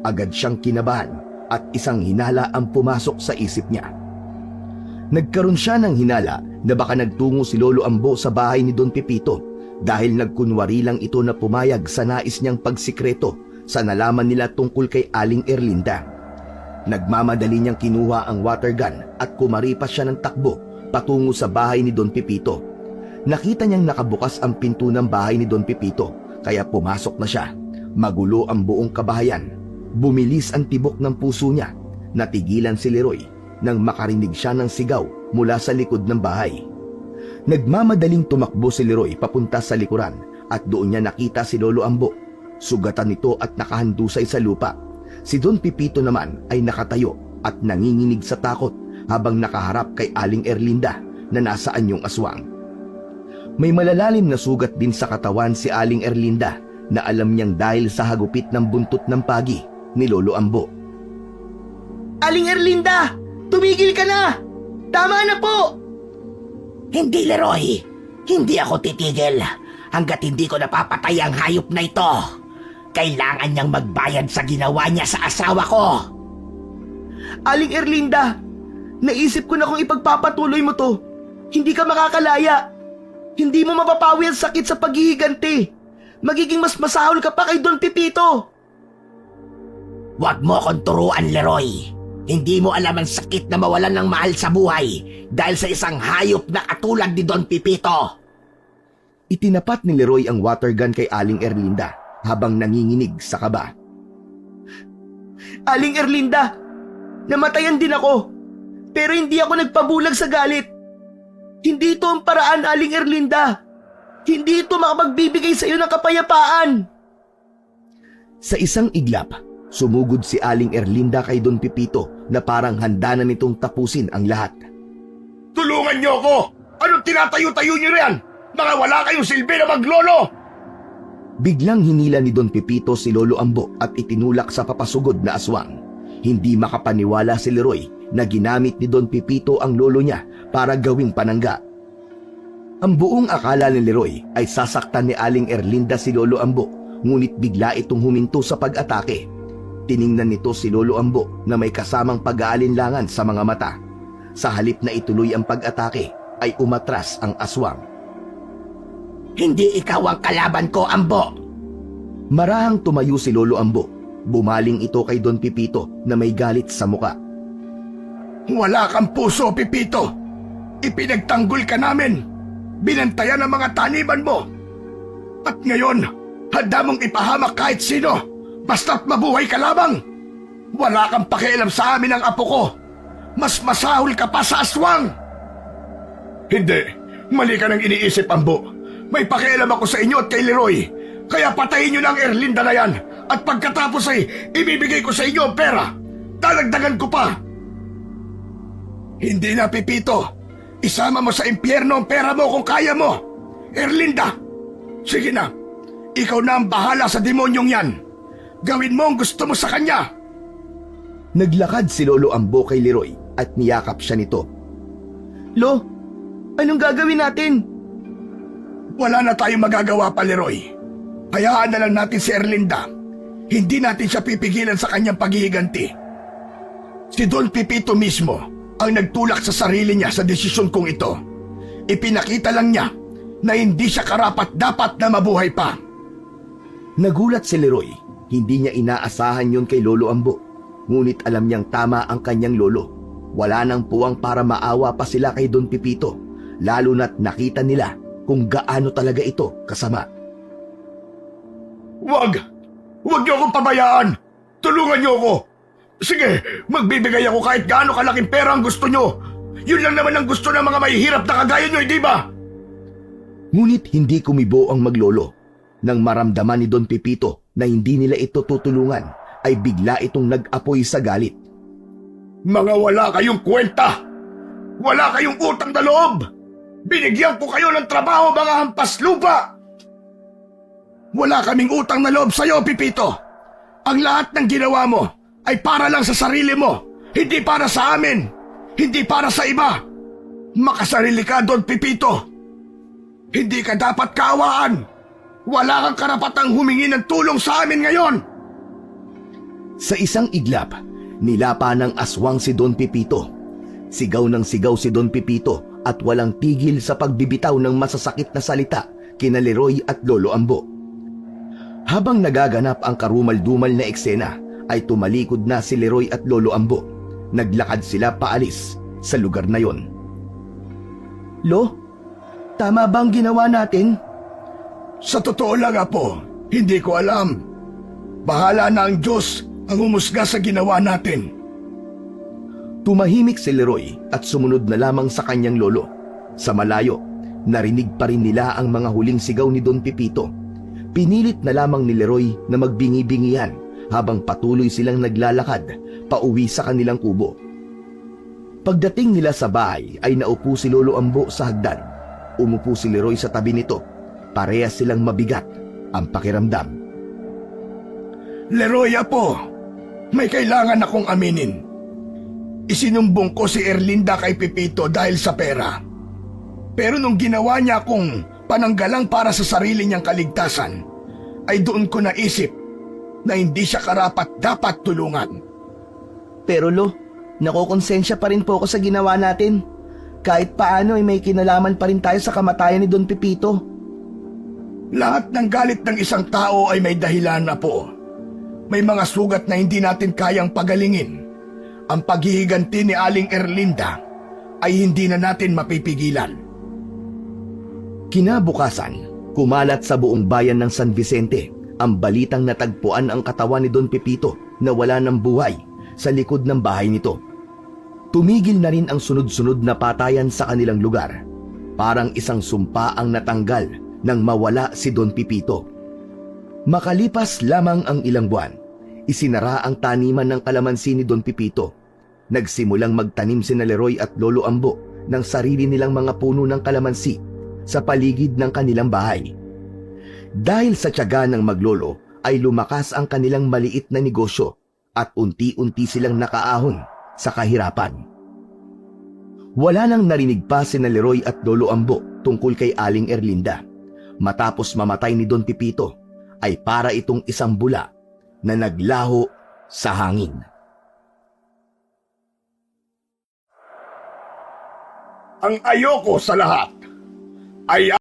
Agad siyang kinabahan at isang hinala ang pumasok sa isip niya. Nagkaroon siya ng hinala na baka nagtungo si Lolo Ambo sa bahay ni Don Pepito dahil nagkunwari lang ito na pumayag sa nais niyang pagsikreto sa nalaman nila tungkol kay Aling Erlinda. Nagmamadali niyang kinuha ang water gun at kumaripas siya ng takbo patungo sa bahay ni Don Pepito. Nakita niyang nakabukas ang pinto ng bahay ni Don Pepito kaya pumasok na siya. Magulo ang buong kabahayan. Bumilis ang tibok ng puso niya. Natigilan si Leroy nang makarinig siya ng sigaw mula sa likod ng bahay. Nagmamadaling tumakbo si Leroy papunta sa likuran at doon niya nakita si Lolo Ambo. Sugatan nito at nakahandusay sa lupa. Si Don Pepito naman ay nakatayo at nanginginig sa takot habang nakaharap kay Aling Erlinda na nasa anyong aswang. May malalalim na sugat din sa katawan si Aling Erlinda na alam niyang dahil sa hagupit ng buntot ng pagi ni Lolo Ambo. Aling Erlinda! Tumigil ka na! Tama na po! Hindi, Leroy. Hindi ako titigil hanggat hindi ko napapatay ang hayop na ito. kailangan niyang magbayad sa ginawa niya sa asawa ko. Aling Erlinda, naisip ko na kung ipagpapatuloy mo to, hindi ka makakalaya. Hindi mo mapapawi ang sakit sa paghihiganti. Magiging mas masahol ka pa kay Don Pipito. Huwag mo akong turuan, Leroy. Hindi mo alam ang sakit na mawalan ng mahal sa buhay dahil sa isang hayop na katulad ni Don Pipito. Itinapat ni Leroy ang water gun kay Aling Erlinda habang nanginginig sa kaba. Aling Erlinda, namatayan din ako. Pero hindi ako nagpabulag sa galit. Hindi ito ang paraan, Aling Erlinda. Hindi ito makapagbibigay sa iyo ng kapayapaan. Sa isang iglap, sumugod si Aling Erlinda kay Don Pipito na parang handa na nitong tapusin ang lahat. Tulungan niyo ako! Anong tinatayo-tayo niyo riyan? Mga wala kayong silbi na maglolo! Biglang hinila ni Don Pipito si Lolo Ambo at itinulak sa papasugod na aswang. Hindi makapaniwala si Leroy na ginamit ni Don Pipito ang lolo niya para gawing panangga. Ang buong akala ni Leroy ay sasaktan ni Aling Erlinda si Lolo Ambo, ngunit bigla itong huminto sa pag-atake. Tiningnan nito si Lolo Ambo na may kasamang pag-aalinlangan sa mga mata. Sa halip na ituloy ang pag-atake, ay umatras ang aswang. Hindi ikaw ang kalaban ko, Ambo. Marahang tumayo si Lolo Ambo. Bumaling ito kay Don Pipito na may galit sa muka. Wala kang puso, Pipito! Ipinagtanggol ka namin! Binantayan ang mga taniman mo! At ngayon, handa mong ipahamak kahit sino, basta't mabuhay ka lamang! Wala kang pakialam sa amin ang apo ko! Mas masahol ka pa sa aswang! Hindi, mali ka nang iniisip, Ambo. May pakialam ako sa inyo at kay Leroy. Kaya patayin nyo na ang Erlinda na yan. At pagkatapos ay ibibigay ko sa inyo ang pera. Dadagdagan ko pa. Hindi na, Pipito. Isama mo sa impyerno ang pera mo kung kaya mo. Erlinda, sige na. Ikaw na ang bahala sa demonyong yan. Gawin mo ang gusto mo sa kanya. Naglakad si Lolo Ambo kay Leroy at niyakap siya nito. Lo, anong gagawin natin? Wala na tayong magagawa pa, Leroy. Hayaan na lang natin si Erlinda. Hindi natin siya pipigilan sa kanyang paghihiganti. Si Don Pipito mismo ang nagtulak sa sarili niya sa desisyon kong ito. Ipinakita lang niya na hindi siya karapat-dapat na mabuhay pa. Nagulat si Leroy. Hindi niya inaasahan yon kay Lolo Ambo. Ngunit alam niyang tama ang kanyang lolo. Wala nang puwang para maawa pa sila kay Don Pipito, lalo na't nakita nila kung gaano talaga ito kasama. Wag! Wag niyo akong pabayaan! Tulungan niyo ako! Sige, magbibigay ako kahit gaano kalaking pera ang gusto niyo! Yun lang naman ang gusto ng mga mahihirap na kagaya niyo, hindi ba? Ngunit hindi kumibo ang maglolo. Nang maramdaman ni Don Pipito na hindi nila ito tutulungan, ay bigla itong nag-apoy sa galit. Mga wala kayong kwenta! Wala kayong utang na loob! Binigyan ko kayo ng trabaho, mga hampas lupa! Wala kaming utang na loob sa'yo, Pipito! Ang lahat ng ginawa mo ay para lang sa sarili mo, hindi para sa amin, hindi para sa iba. Makasarili ka, Don Pipito! Hindi ka dapat kaawaan! Wala kang karapatang humingi ng tulong sa amin ngayon! Sa isang iglap, nilapa ng aswang si Don Pipito. Sigaw ng sigaw si Don Pipito at walang tigil sa pagbibitaw ng masasakit na salita kina Leroy at Lolo Ambo. Habang nagaganap ang karumal-dumal na eksena, ay tumalikod na si Leroy at Lolo Ambo. Naglakad sila paalis sa lugar na yon. Lo, tama ba ang ginawa natin? Sa totoo lang, Apo, hindi ko alam. Bahala na ang Diyos ang humusga sa ginawa natin. Tumahimik si Leroy at sumunod na lamang sa kanyang lolo. Sa malayo, narinig pa rin nila ang mga huling sigaw ni Don Pipito. Pinilit na lamang ni Leroy na magbingi-bingihan habang patuloy silang naglalakad pauwi sa kanilang kubo. Pagdating nila sa bahay ay naupo si Lolo Ambo sa hagdan. Umupo si Leroy sa tabi nito. Parehas silang mabigat ang pakiramdam. Leroy, Apo, may kailangan akong aminin. Isinumbong ko si Erlinda kay Pipito dahil sa pera. Pero nung ginawa niya akong pananggalang para sa sarili niyang kaligtasan, ay doon ko naisip na hindi siya karapat-dapat tulungan. Pero Lo, nakokonsensya pa rin po ako sa ginawa natin. Kahit paano ay may kinalaman pa rin tayo sa kamatayan ni Don Pepito. Lahat ng galit ng isang tao ay may dahilan na po. May mga sugat na hindi natin kayang pagalingin. Ang paghihiganti ni Aling Erlinda ay hindi na natin mapipigilan. Kinabukasan, kumalat sa buong bayan ng San Vicente ang balitang natagpuan ang katawan ni Don Pepito na wala ng buhay sa likod ng bahay nito. Tumigil na rin ang sunod-sunod na patayan sa kanilang lugar. Parang isang sumpa ang natanggal nang mawala si Don Pepito. Makalipas lamang ang ilang buwan, isinara ang taniman ng kalamansi ni Don Pepito. Nagsimulang magtanim sina Leroy at Lolo Ambo ng sarili nilang mga puno ng kalamansi sa paligid ng kanilang bahay. Dahil sa tiyaga ng maglolo ay lumakas ang kanilang maliit na negosyo at unti-unti silang nakaahon sa kahirapan. Wala nang narinig pa sina Leroy at Lolo Ambo tungkol kay Aling Erlinda. Matapos mamatay ni Don Pepito ay para itong isang bula na naglaho sa hangin. Ang ayoko sa lahat ay